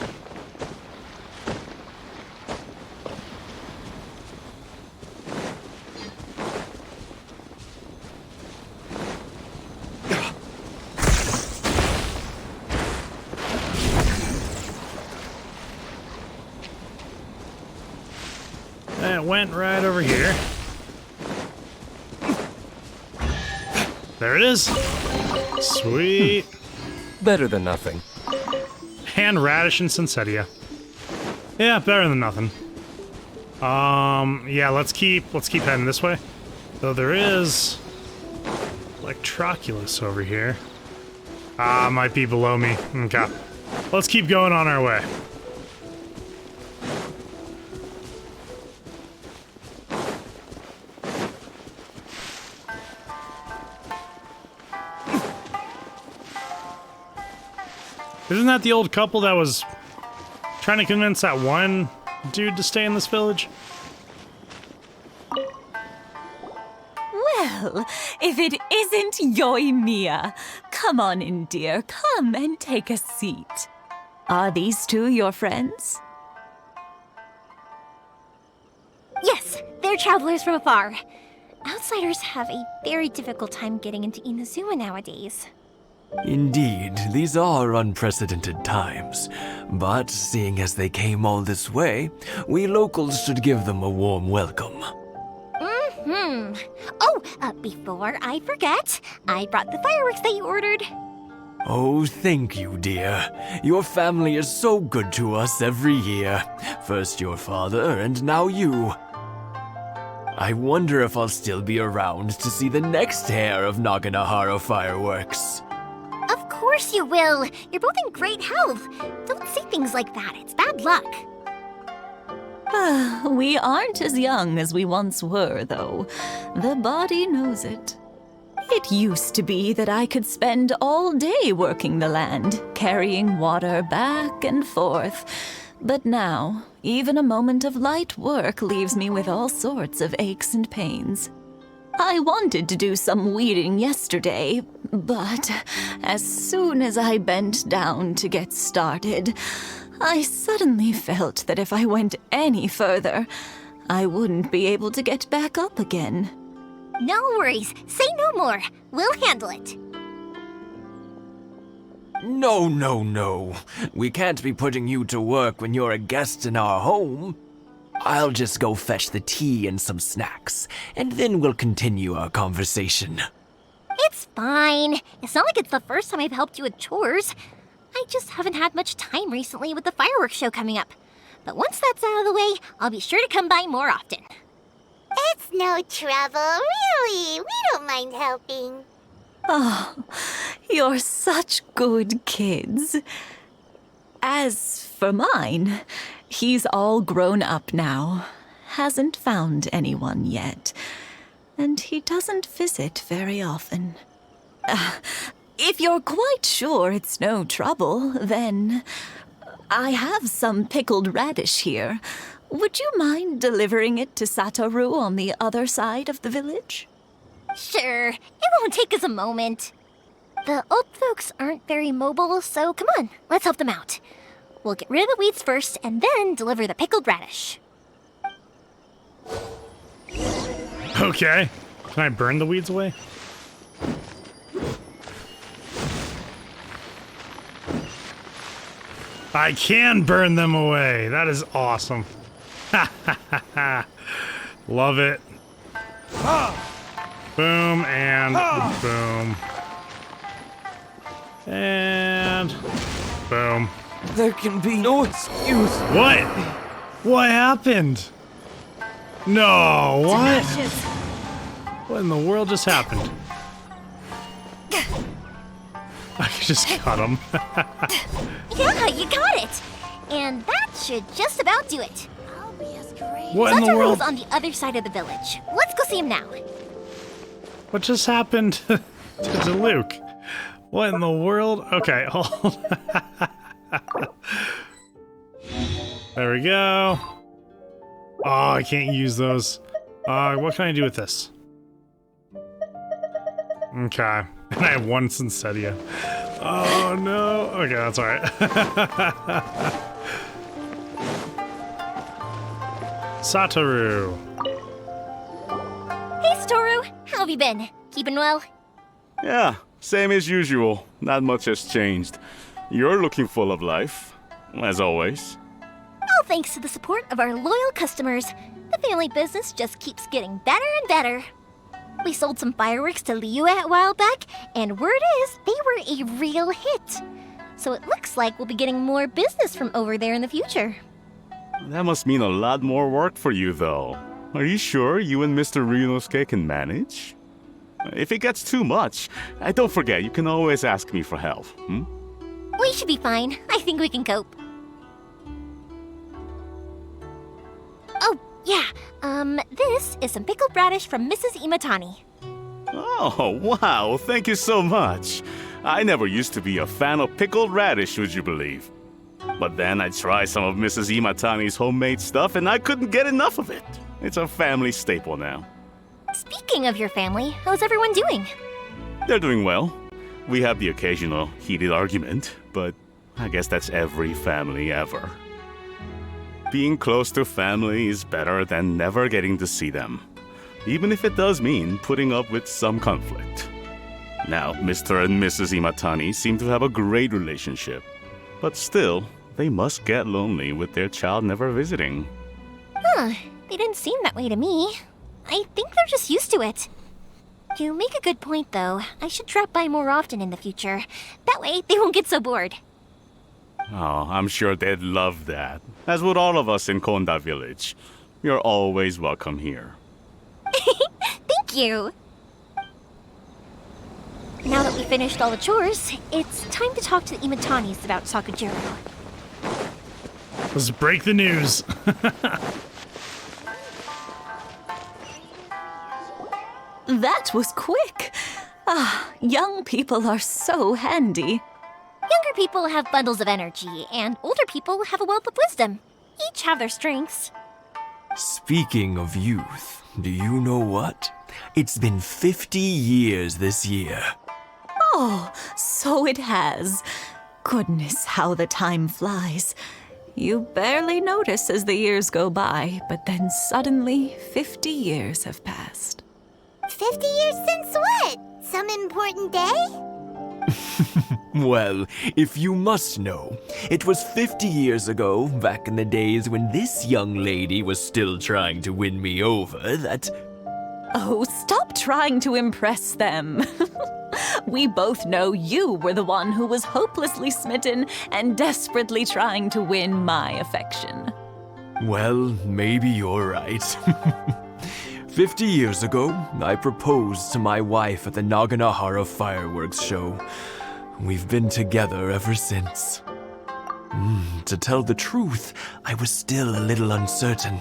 That went right over here. There it is. Sweet. Better than nothing. Hand radish and Sunsetia. Yeah, better than nothing. Yeah, let's keep heading this way. Though there is Electroculus over here. Might be below me. Okay. Let's keep going on our way. Isn't that the old couple that was trying to convince that one dude to stay in this village? Well, if it isn't Yoimiya. Come on in, dear. Come and take a seat. Are these two your friends? Yes, they're travelers from afar. Outsiders have a very difficult time getting into Inazuma nowadays. Indeed, these are unprecedented times. But seeing as they came all this way, we locals should give them a warm welcome. Mm-hmm. Oh, before I forget, I brought the fireworks that you ordered. Oh, thank you, dear. Your family is so good to us every year. First your father, and now you. I wonder if I'll still be around to see the next pair of Naganahara fireworks. Of course you will. You're both in great health. Don't say things like that. It's bad luck. We aren't as young as we once were, though. The body knows it. It used to be that I could spend all day working the land, carrying water back and forth. But now, even a moment of light work leaves me with all sorts of aches and pains. I wanted to do some weeding yesterday, but as soon as I bent down to get started, I suddenly felt that if I went any further, I wouldn't be able to get back up again. No worries. Say no more. We'll handle it. No. We can't be putting you to work when you're a guest in our home. I'll just go fetch the tea and some snacks, and then we'll continue our conversation. It's fine. It's not like it's the first time I've helped you with chores. I just haven't had much time recently with the fireworks show coming up. But once that's out of the way, I'll be sure to come by more often. It's no trouble, really. We don't mind helping. Oh, you're such good kids. As for mine, he's all grown up now, hasn't found anyone yet, and he doesn't visit very often. If you're quite sure it's no trouble, then I have some pickled radish here. Would you mind delivering it to Satoru on the other side of the village? Sure, it won't take us a moment. The old folks aren't very mobile, so come on, let's help them out. We'll get rid of the weeds first and then deliver the pickled radish. Okay. Can I burn the weeds away? I can burn them away. That is awesome. Love it. Boom and boom. And boom. There can be no excuse. What? What happened? No, what? What in the world just happened? I just cut him. Yeah, you got it! And that should just about do it. What in the world? Satoru's on the other side of the village. Let's go see him now. What just happened to Luke? What in the world? Okay, hold on. There we go. Oh, I can't use those. What can I do with this? Okay. And I have one Sinsetia. Oh no. Okay, that's alright. Satoru. Hey, Satoru. How have you been? Keeping well? Yeah, same as usual. Not much has changed. You're looking full of life, as always. All thanks to the support of our loyal customers, the family business just keeps getting better and better. We sold some fireworks to Liu a while back, and word is they were a real hit. So it looks like we'll be getting more business from over there in the future. That must mean a lot more work for you, though. Are you sure you and Mr. Ryunosuke can manage? If it gets too much, don't forget, you can always ask me for help, hmm? We should be fine. I think we can cope. Oh, yeah. This is some pickled radish from Mrs. Imatani. Oh, wow, thank you so much. I never used to be a fan of pickled radish, would you believe? But then I tried some of Mrs. Imatani's homemade stuff and I couldn't get enough of it. It's a family staple now. Speaking of your family, how's everyone doing? They're doing well. We have the occasional heated argument, but I guess that's every family ever. Being close to family is better than never getting to see them, even if it does mean putting up with some conflict. Now, Mr. and Mrs. Imatani seem to have a great relationship, but still, they must get lonely with their child never visiting. Huh, they didn't seem that way to me. I think they're just used to it. You make a good point, though. I should drop by more often in the future. That way, they won't get so bored. Oh, I'm sure they'd love that, as would all of us in Konda Village. You're always welcome here. Thank you! Now that we finished all the chores, it's time to talk to the Imatanis about Sakujiro. Let's break the news. That was quick. Young people are so handy. Younger people have bundles of energy, and older people have a wealth of wisdom. Each have their strengths. Speaking of youth, do you know what? It's been 50 years this year. Oh, so it has. Goodness, how the time flies. You barely notice as the years go by, but then suddenly 50 years have passed. 50 years since what? Some important day? Well, if you must know, it was 50 years ago, back in the days when this young lady was still trying to win me over, that... Oh, stop trying to impress them. We both know you were the one who was hopelessly smitten and desperately trying to win my affection. Well, maybe you're right. 50 years ago, I proposed to my wife at the Naganahara fireworks show. We've been together ever since. To tell the truth, I was still a little uncertain.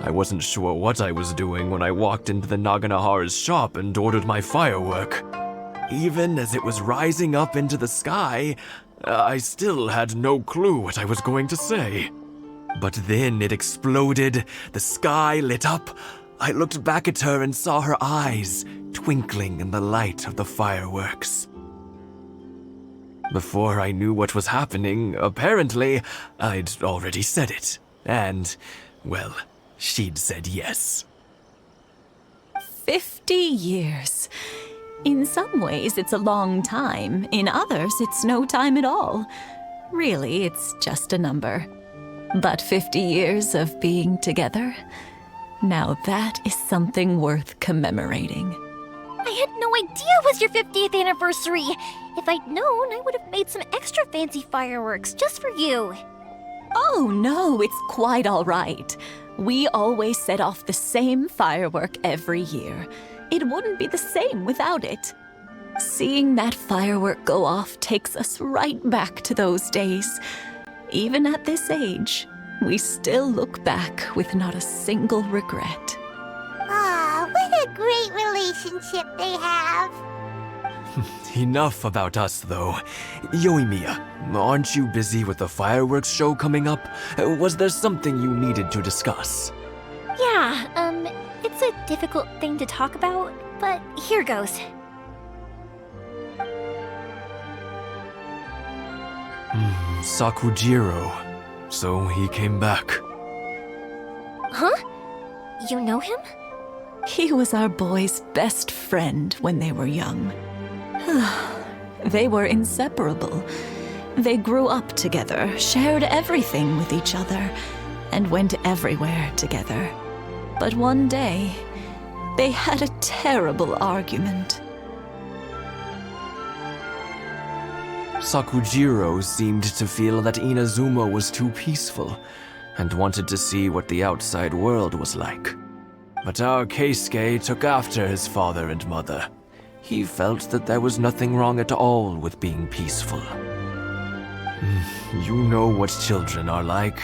I wasn't sure what I was doing when I walked into the Naganahara's shop and ordered my firework. Even as it was rising up into the sky, I still had no clue what I was going to say. But then it exploded, the sky lit up. I looked back at her and saw her eyes twinkling in the light of the fireworks. Before I knew what was happening, apparently, I'd already said it. And, well, she'd said yes. 50 years. In some ways, it's a long time. In others, it's no time at all. Really, it's just a number. But 50 years of being together? Now that is something worth commemorating. I had no idea it was your 50th anniversary. If I'd known, I would have made some extra fancy fireworks just for you. Oh no, it's quite all right. We always set off the same firework every year. It wouldn't be the same without it. Seeing that firework go off takes us right back to those days. Even at this age, we still look back with not a single regret. Aw, what a great relationship they have. Enough about us, though. Yoimiya, aren't you busy with the fireworks show coming up? Was there something you needed to discuss? Yeah, it's a difficult thing to talk about, but here goes. Sakujiro. So he came back. Huh? You know him? He was our boys' best friend when they were young. They were inseparable. They grew up together, shared everything with each other, and went everywhere together. But one day, they had a terrible argument. Sakujiro seemed to feel that Inazuma was too peaceful, and wanted to see what the outside world was like. But our Keisuke took after his father and mother. He felt that there was nothing wrong at all with being peaceful. You know what children are like.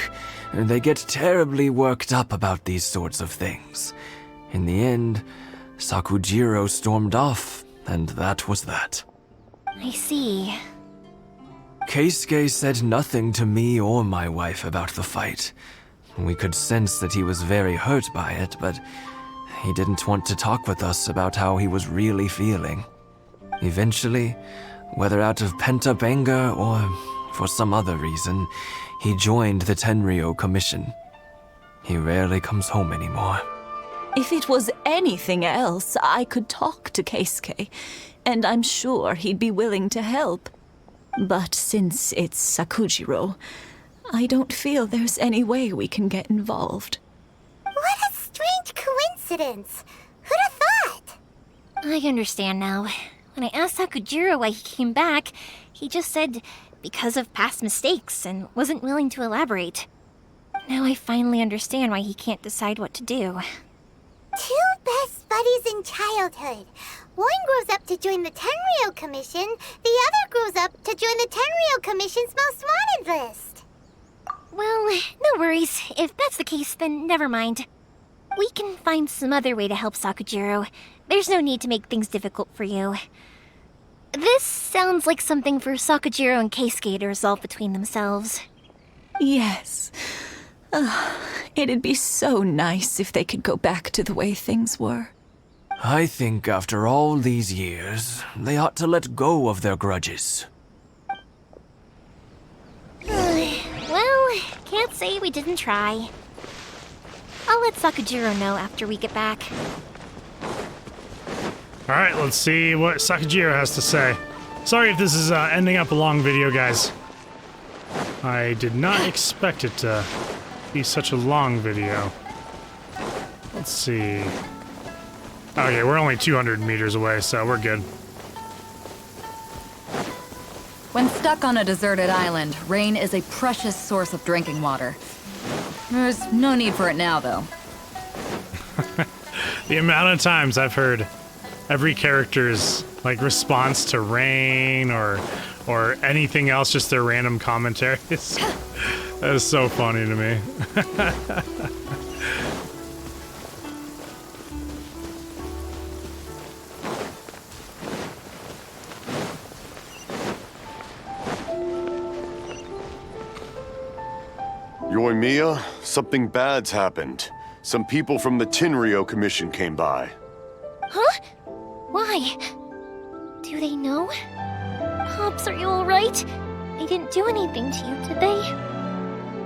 They get terribly worked up about these sorts of things. In the end, Sakujiro stormed off, and that was that. I see. Keisuke said nothing to me or my wife about the fight. We could sense that he was very hurt by it, but he didn't want to talk with us about how he was really feeling. Eventually, whether out of pent-up anger or for some other reason, he joined the Tenryou Commission. He rarely comes home anymore. If it was anything else, I could talk to Keisuke, and I'm sure he'd be willing to help. But since it's Sakujiro, I don't feel there's any way we can get involved. What a strange coincidence. Who'd have thought? I understand now. When I asked Sakujiro why he came back, he just said because of past mistakes and wasn't willing to elaborate. Now I finally understand why he can't decide what to do. Two best buddies in childhood. One grows up to join the Tenryou Commission, the other grows up to join the Tenryou Commission's most wanted list. Well, no worries. If that's the case, then never mind. We can find some other way to help Sakujiro. There's no need to make things difficult for you. This sounds like something for Sakujiro and Keisuke to resolve between themselves. Yes. It'd be so nice if they could go back to the way things were. I think after all these years, they ought to let go of their grudges. Well, can't say we didn't try. I'll let Sakujiro know after we get back. Alright, let's see what Sakujiro has to say. Sorry if this is ending up a long video, guys. I did not expect it to be such a long video. Let's see. Okay, we're only 200 meters away, so we're good. When stuck on a deserted island, rain is a precious source of drinking water. There's no need for it now, though. The amount of times I've heard every character's like response to rain or anything else, just their random commentaries. That is so funny to me. Yoimiya, something bad's happened. Some people from the Tenryou Commission came by. Huh? Why? Do they know? Pops, are you alright? They didn't do anything to you, did they?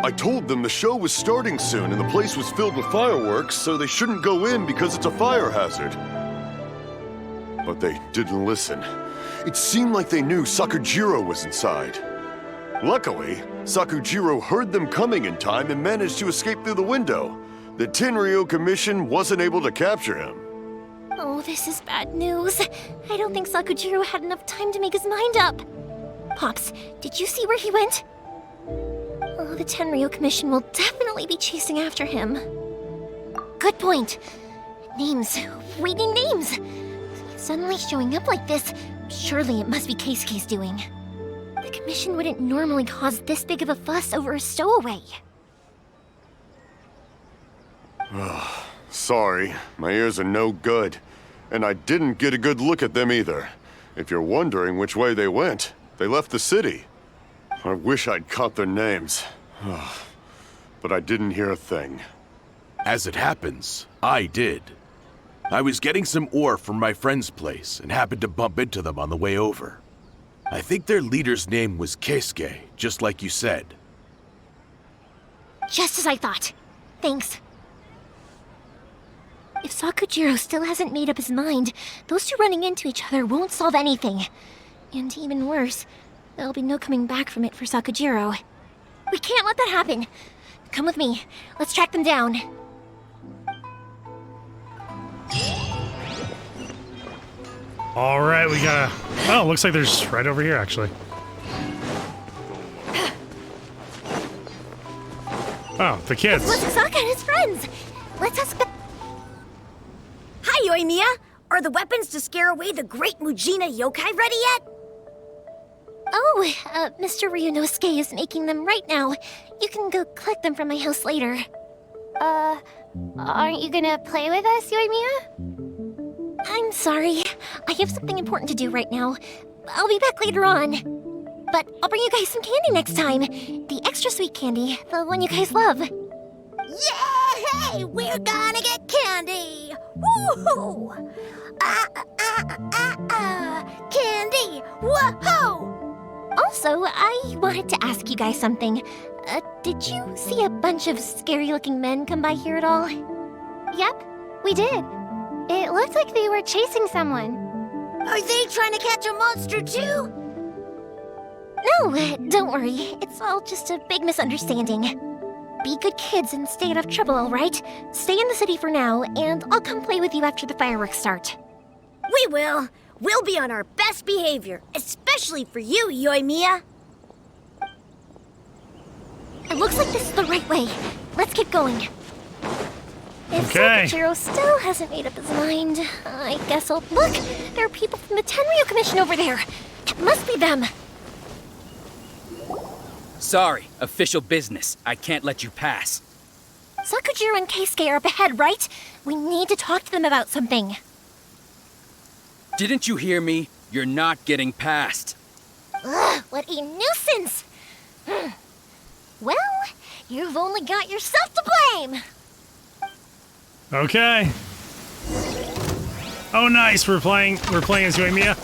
I told them the show was starting soon and the place was filled with fireworks, so they shouldn't go in because it's a fire hazard. But they didn't listen. It seemed like they knew Sakujiro was inside. Luckily, Sakujiro heard them coming in time and managed to escape through the window. The Tenryou Commission wasn't able to capture him. Oh, this is bad news. I don't think Sakujiro had enough time to make his mind up. Pops, did you see where he went? Oh, the Tenryou Commission will definitely be chasing after him. Good point. Names. We need names. Suddenly showing up like this, surely it must be Keisuke's doing. The Commission wouldn't normally cause this big of a fuss over a stowaway. Sorry, my ears are no good. And I didn't get a good look at them either. If you're wondering which way they went, they left the city. I wish I'd caught their names. But I didn't hear a thing. As it happens, I did. I was getting some ore from my friend's place and happened to bump into them on the way over. I think their leader's name was Keisuke, just like you said. Just as I thought. Thanks. If Sakujiro still hasn't made up his mind, those two running into each other won't solve anything. And even worse, there'll be no coming back from it for Sakujiro. We can't let that happen. Come with me. Let's track them down. All right, we gotta... Oh, looks like there's right over here, actually. Oh, the kids. It's Sasaka and his friends. Let's ask them. Hi, Yoimiya! Are the weapons to scare away the great Mujina yokai ready yet? Oh, Mr. Ryunosuke is making them right now. You can go collect them from my house later. Aren't you gonna play with us, Yoimiya? I'm sorry. I have something important to do right now. I'll be back later on. But I'll bring you guys some candy next time. The extra sweet candy, the one you guys love. Yay! We're gonna get candy! Woohoo! Candy! Woohoo! Also, I wanted to ask you guys something. Did you see a bunch of scary-looking men come by here at all? Yep, we did. It looked like they were chasing someone. Are they trying to catch a monster too? No, don't worry. It's all just a big misunderstanding. Be good kids and stay out of trouble, all right? Stay in the city for now, and I'll come play with you after the fireworks start. We will. We'll be on our best behavior, especially for you, Yoimiya. It looks like this is the right way. Let's keep going. If Okay. Sakujiro still hasn't made up his mind, I guess I'll... Look! There are people from the Tenryou Commission over there! It must be them! Sorry, official business. I can't let you pass. Sakujiro and Keisuke are up ahead, right? We need to talk to them about something. Didn't you hear me? You're not getting past. Ugh, what a nuisance! Well, you've only got yourself to blame! Okay. Oh, nice. We're playing as Yoimiya.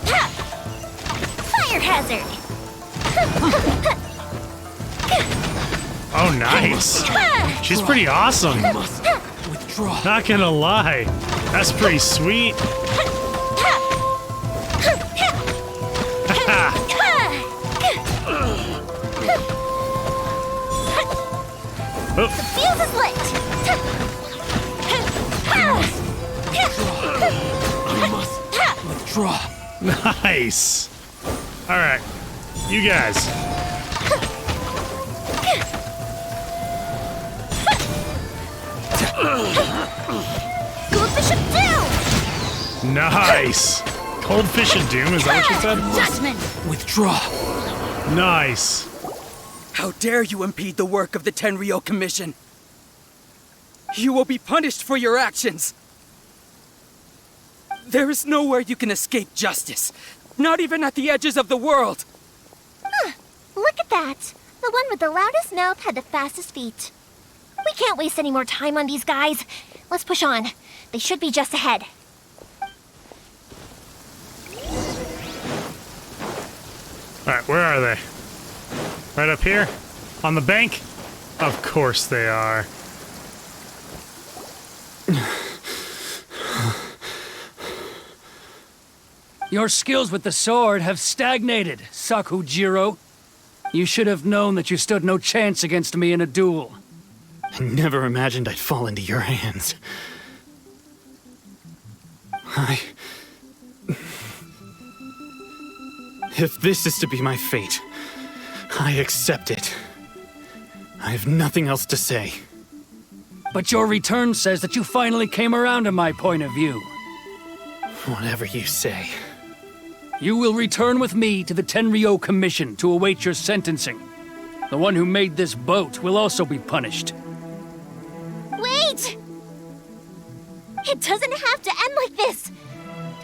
Ha! Fire hazard! Oh, nice. She's pretty awesome. Withdraw. Not gonna lie. That's pretty sweet. The fuse is lit! I must withdraw. Nice. All right, you guys. Goldfish of Doom! Nice. Coldfish of Doom, is that what you said? Judgment! Withdraw. Nice. How dare you impede the work of the Tenryou Commission? You will be punished for your actions. There is nowhere you can escape justice. Not even at the edges of the world. Huh, look at that. The one with the loudest mouth had the fastest feet. We can't waste any more time on these guys. Let's push on. They should be just ahead. Alright, where are they? Right up here? On the bank? Of course they are. Your skills with the sword have stagnated, Sakujiro. You should have known that you stood no chance against me in a duel. I never imagined I'd fall into your hands. If this is to be my fate, I accept it. I have nothing else to say. But your return says that you finally came around to my point of view. Whatever you say. You will return with me to the Tenryou Commission to await your sentencing. The one who made this boat will also be punished. Wait! It doesn't have to end like this!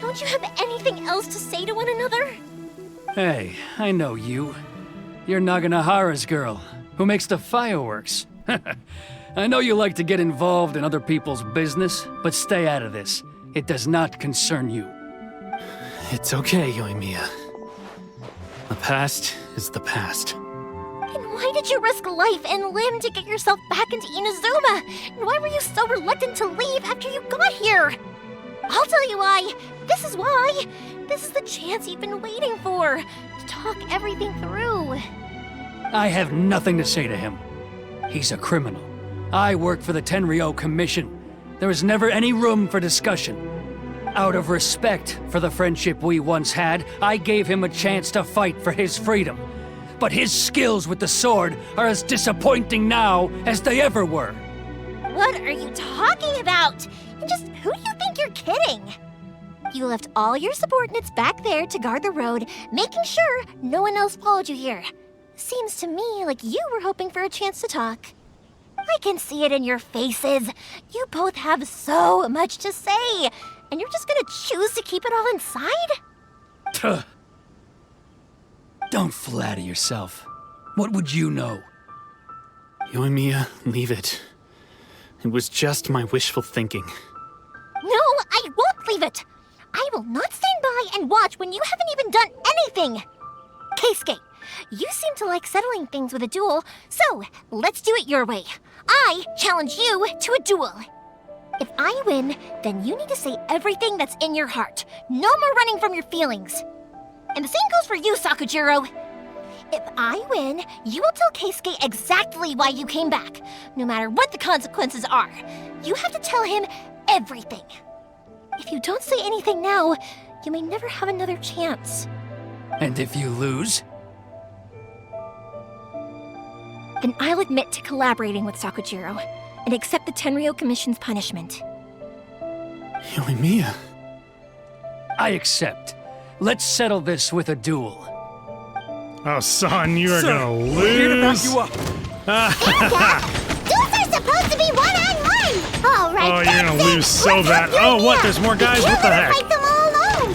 Don't you have anything else to say to one another? Hey, I know you. You're Naganahara's girl, who makes the fireworks. I know you like to get involved in other people's business, but stay out of this. It does not concern you. It's okay, Yoimiya. The past is the past. Then why did you risk life and limb to get yourself back into Inazuma? And why were you so reluctant to leave after you got here? I'll tell you why. This is why. This is the chance you've been waiting for. To talk everything through. I have nothing to say to him. He's a criminal. I work for the Tenryou Commission. There is never any room for discussion. Out of respect for the friendship we once had, I gave him a chance to fight for his freedom. But his skills with the sword are as disappointing now as they ever were. What are you talking about? And just who do you think you're kidding? You left all your subordinates back there to guard the road, making sure no one else followed you here. Seems to me like you were hoping for a chance to talk. I can see it in your faces. You both have so much to say, and you're just gonna choose to keep it all inside? Tuh. Don't flatter yourself. What would you know? Yoimiya, leave it. It was just my wishful thinking. No, I won't leave it. I will not stand by and watch when you haven't even done anything. Keisuke, you seem to like settling things with a duel, so let's do it your way. I challenge you to a duel. If I win, then you need to say everything that's in your heart. No more running from your feelings. And the same goes for you, Sakujiro. If I win, you will tell Keisuke exactly why you came back, no matter what the consequences are. You have to tell him everything. If you don't say anything now, you may never have another chance. And if you lose? Then I'll admit to collaborating with Sakujiro and accept the Tenryou Commission's punishment. Yoimiya. I accept. Let's settle this with a duel. Oh, son, you are Sir, gonna lose. we're here to back you up. Duels are supposed to be one-on-one! All right, Oh, you're gonna lose so bad. Oh, what? There's more guys? What the heck? Fight them all alone!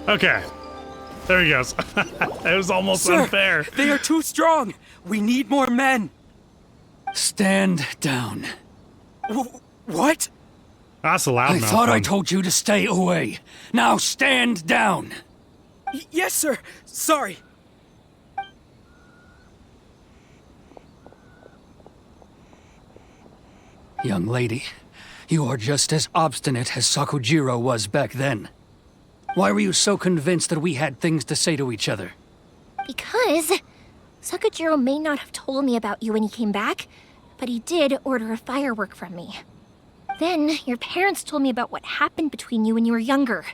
Okay. There he goes. It was almost Sir, unfair. They are too strong. We need more men. Stand down. What? That's a loud I mouth thought I one. told you to stay away. Now stand down. Yes, sir. Sorry. Young lady, you are just as obstinate as Sakujiro was back then. Why were you so convinced that we had things to say to each other? Because Sakujiro may not have told me about you when he came back, but he did order a firework from me. Then your parents told me about what happened between you when you were younger.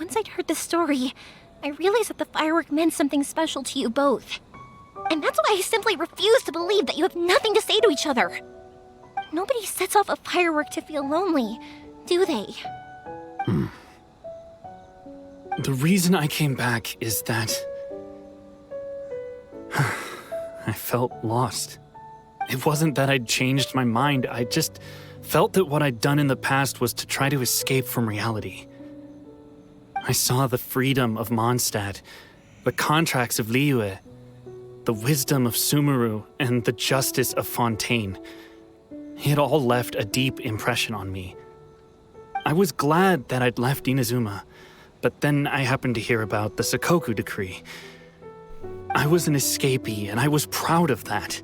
Once I'd heard the story, I realized that the firework meant something special to you both. And that's why I simply refuse to believe that you have nothing to say to each other. Nobody sets off a firework to feel lonely, do they? The reason I came back is that I felt lost. It wasn't that I'd changed my mind, I just felt that what I'd done in the past was to try to escape from reality. I saw the freedom of Mondstadt, the contracts of Liyue, the wisdom of Sumeru, and the justice of Fontaine. It all left a deep impression on me. I was glad that I'd left Inazuma, but then I happened to hear about the Sakoku decree. I was an escapee, and I was proud of that.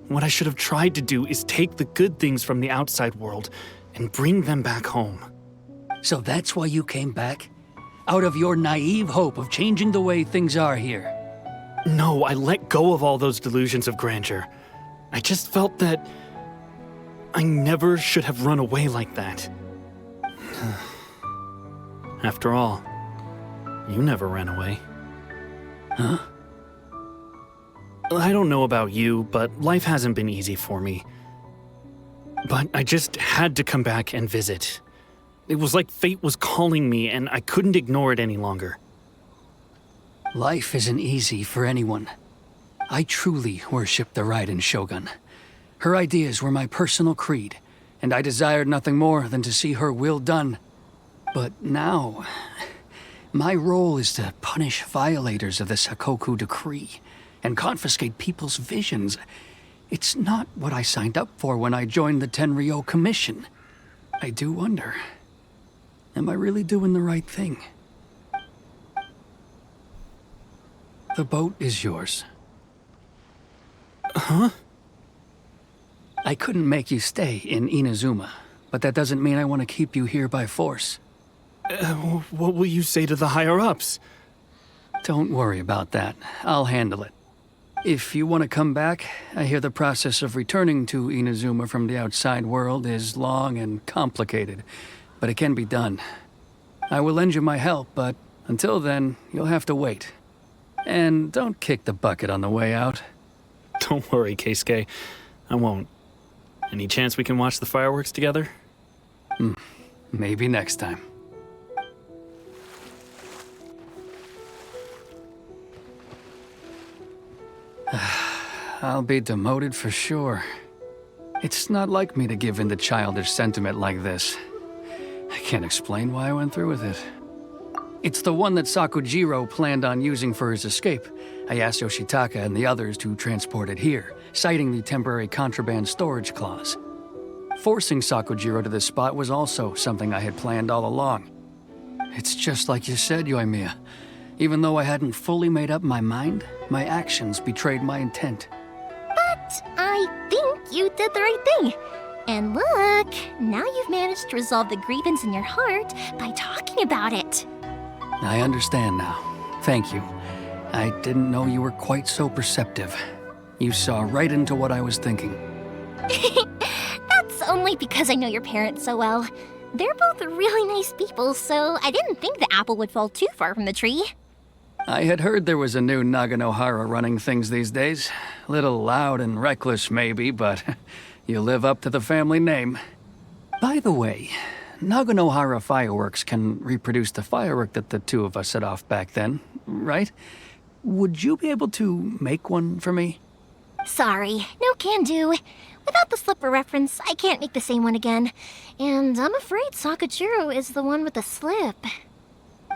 What I should have tried to do is take the good things from the outside world and bring them back home. So that's why you came back? Out of your naive hope of changing the way things are here? No, I let go of all those delusions of grandeur. I just felt that I never should have run away like that. After all, you never ran away. Huh? I don't know about you, but life hasn't been easy for me. But I just had to come back and visit. It was like fate was calling me, and I couldn't ignore it any longer. Life isn't easy for anyone. I truly worship the Raiden Shogun. Her ideas were my personal creed, and I desired nothing more than to see her will done. But now, my role is to punish violators of the Sakoku decree and confiscate people's visions. It's not what I signed up for when I joined the Tenryou Commission. I do wonder, am I really doing the right thing? The boat is yours. Huh? I couldn't make you stay in Inazuma, but that doesn't mean I want to keep you here by force. What will you say to the higher-ups? Don't worry about that. I'll handle it. If you want to come back, I hear the process of returning to Inazuma from the outside world is long and complicated, but it can be done. I will lend you my help, but until then, you'll have to wait. And don't kick the bucket on the way out. Don't worry, Keisuke. I won't. Any chance we can watch the fireworks together? Maybe next time. I'll be demoted for sure. It's not like me to give in to childish sentiment like this. I can't explain why I went through with it. It's the one that Sakujiro planned on using for his escape. I asked Yoshitaka and the others to transport it here, citing the temporary contraband storage clause. Forcing Sakujiro to this spot was also something I had planned all along. It's just like you said, Yoimiya. Even though I hadn't fully made up my mind, my actions betrayed my intent. But I think you did the right thing. And look, now you've managed to resolve the grievance in your heart by talking about it. I understand now. Thank you. I didn't know you were quite so perceptive. You saw right into what I was thinking. That's only because I know your parents so well. They're both really nice people, so I didn't think the apple would fall too far from the tree. I had heard there was a new Naganohara running things these days. Little loud and reckless, maybe, but you live up to the family name. By the way, Naganohara fireworks can reproduce the firework that the two of us set off back then, right? Would you be able to make one for me? Sorry, no can do. Without the slipper reference, I can't make the same one again. And I'm afraid Sakujiro is the one with the slip.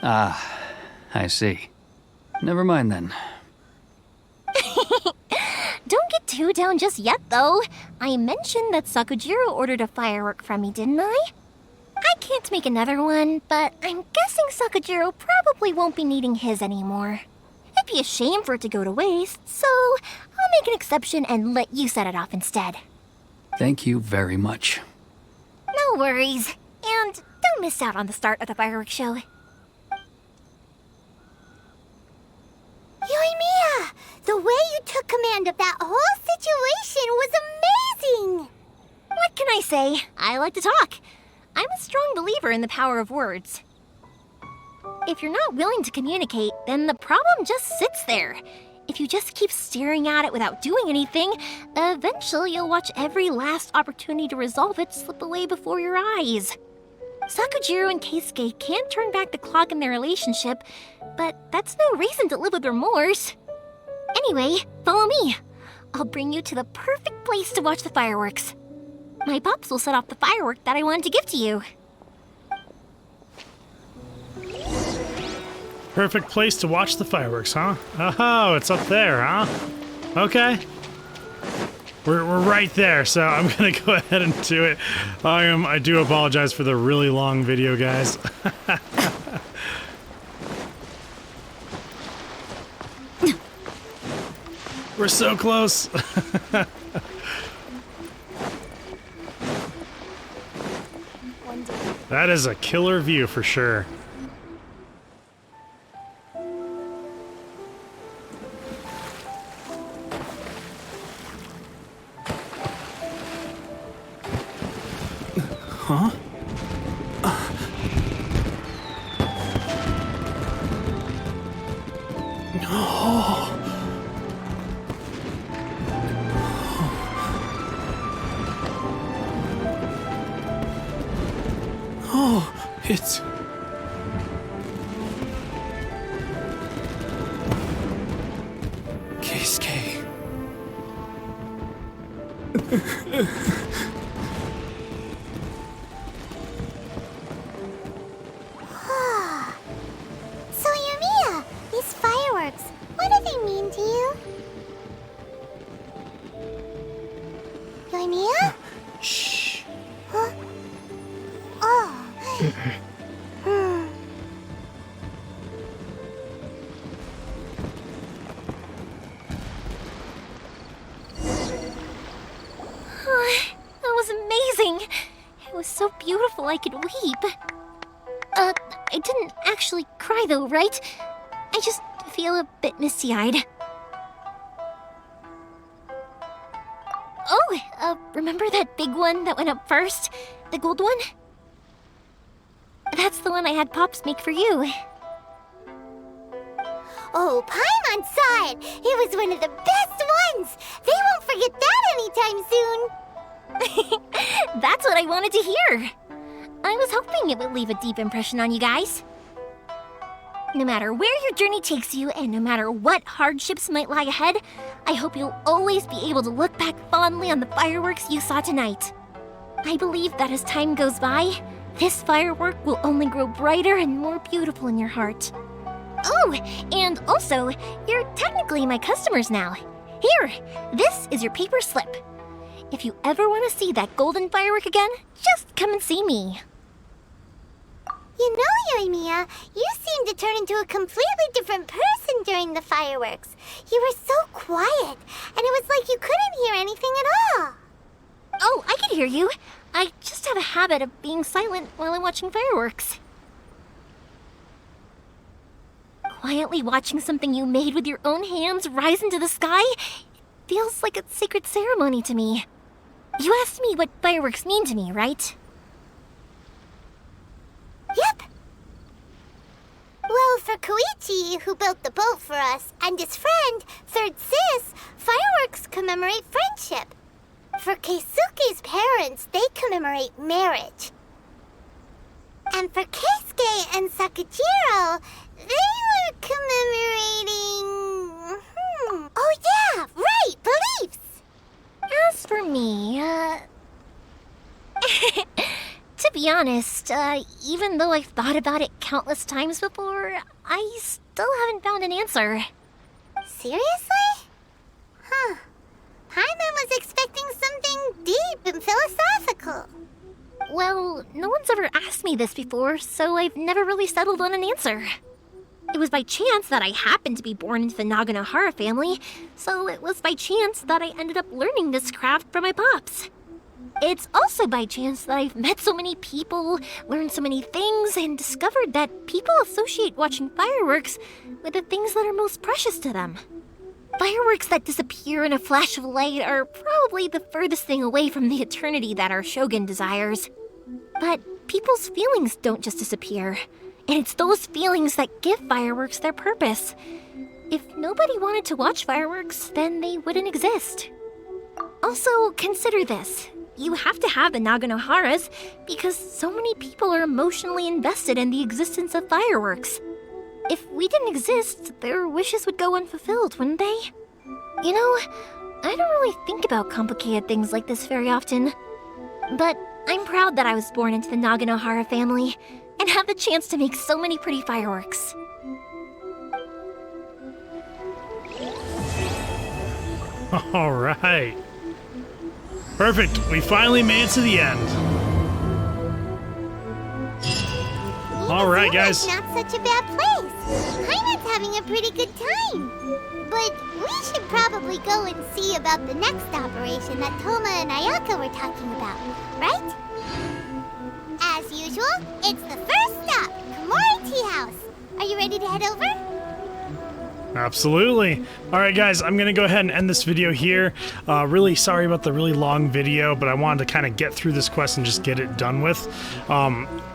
Ah, I see. Never mind then. Don't get too down just yet, though. I mentioned that Sakujiro ordered a firework from me, didn't I? I can't make another one, but I'm guessing Sakujiro probably won't be needing his anymore. It'd be a shame for it to go to waste, so I'll make an exception and let you set it off instead. Thank you very much. No worries. And don't miss out on the start of the fireworks show. end of that whole situation was amazing! What can I say? I like to talk. I'm a strong believer in the power of words. If you're not willing to communicate, then the problem just sits there. If you just keep staring at it without doing anything, eventually you'll watch every last opportunity to resolve it slip away before your eyes. Sakujiro and Keisuke can't turn back the clock in their relationship, but that's no reason to live with remorse. Anyway, follow me. I'll bring you to the perfect place to watch the fireworks. My pops will set off the firework that I wanted to give to you. Perfect place to watch the fireworks, huh? Oh, it's up there, huh? Okay. We're right there, so I'm gonna go ahead and do it. I do apologize for the really long video, guys. We're so close. That is a killer view for sure. Huh? Oh. Oh, it's... Keisuke. So, Yoimiya, these fireworks, what do they mean to you? Yoimiya? Shh. Huh? Oh. That was amazing. It was so beautiful I could weep. I didn't actually cry though, right? I just feel a bit misty-eyed. Oh, remember that big one that went up first? The gold one? That's the one I had Pops make for you. Oh, Paimon saw it! It was one of the best ones! They won't forget that anytime soon! That's what I wanted to hear. I was hoping it would leave a deep impression on you guys. No matter where your journey takes you, and no matter what hardships might lie ahead, I hope you'll always be able to look back fondly on the fireworks you saw tonight. I believe that as time goes by, this firework will only grow brighter and more beautiful in your heart. Oh, and also, you're technically my customers now. Here, this is your paper slip. If you ever want to see that golden firework again, just come and see me. You know, Yoimiya, you seemed to turn into a completely different person during the fireworks. You were so quiet, and it was like you couldn't hear anything at all. Oh, I can hear you. I just have a habit of being silent while I'm watching fireworks. Quietly watching something you made with your own hands rise into the sky feels like a sacred ceremony to me. You asked me what fireworks mean to me, right? Yep. Well, for Koichi, who built the boat for us, and his friend, Third Sis, fireworks commemorate friendship. For Keisuke's parents, they commemorate marriage. And for Keisuke and Sakujiro, they were commemorating... Oh yeah, right, beliefs! As for me, to be honest, even though I've thought about it countless times before, I still haven't found an answer. Seriously? Huh. Paimon was expecting something deep and philosophical. Well, no one's ever asked me this before, so I've never really settled on an answer. It was by chance that I happened to be born into the Naganohara family, so it was by chance that I ended up learning this craft from my pops. It's also by chance that I've met so many people, learned so many things, and discovered that people associate watching fireworks with the things that are most precious to them. Fireworks that disappear in a flash of light are probably the furthest thing away from the eternity that our shogun desires. But people's feelings don't just disappear, and it's those feelings that give fireworks their purpose. If nobody wanted to watch fireworks, then they wouldn't exist. Also, consider this. You have to have the Naganoharas because so many people are emotionally invested in the existence of fireworks. If we didn't exist, their wishes would go unfulfilled, wouldn't they? You know, I don't really think about complicated things like this very often. But I'm proud that I was born into the Naganohara family and have the chance to make so many pretty fireworks. All right. Perfect. We finally made it to the end. All right, guys. Not such a bad place. Hyman's having a pretty good time. But we should probably go and see about the next operation that Toma and Ayaka were talking about, right? As usual, it's the first stop, Komori Tea House. Are you ready to head over? Absolutely. All right, guys, I'm going to go ahead and end this video here. Really sorry about the really long video, but I wanted to kind of get through this quest and just get it done with.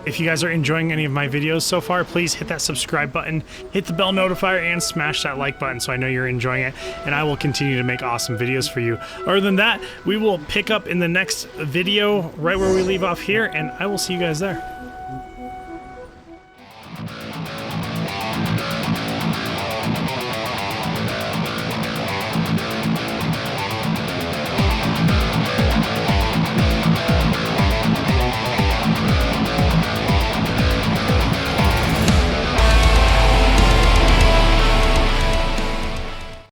If you guys are enjoying any of my videos so far, please hit that subscribe button, hit the bell notifier, and smash that like button so I know you're enjoying it, and I will continue to make awesome videos for you. Other than that, we will pick up in the next video right where we leave off here, and I will see you guys there.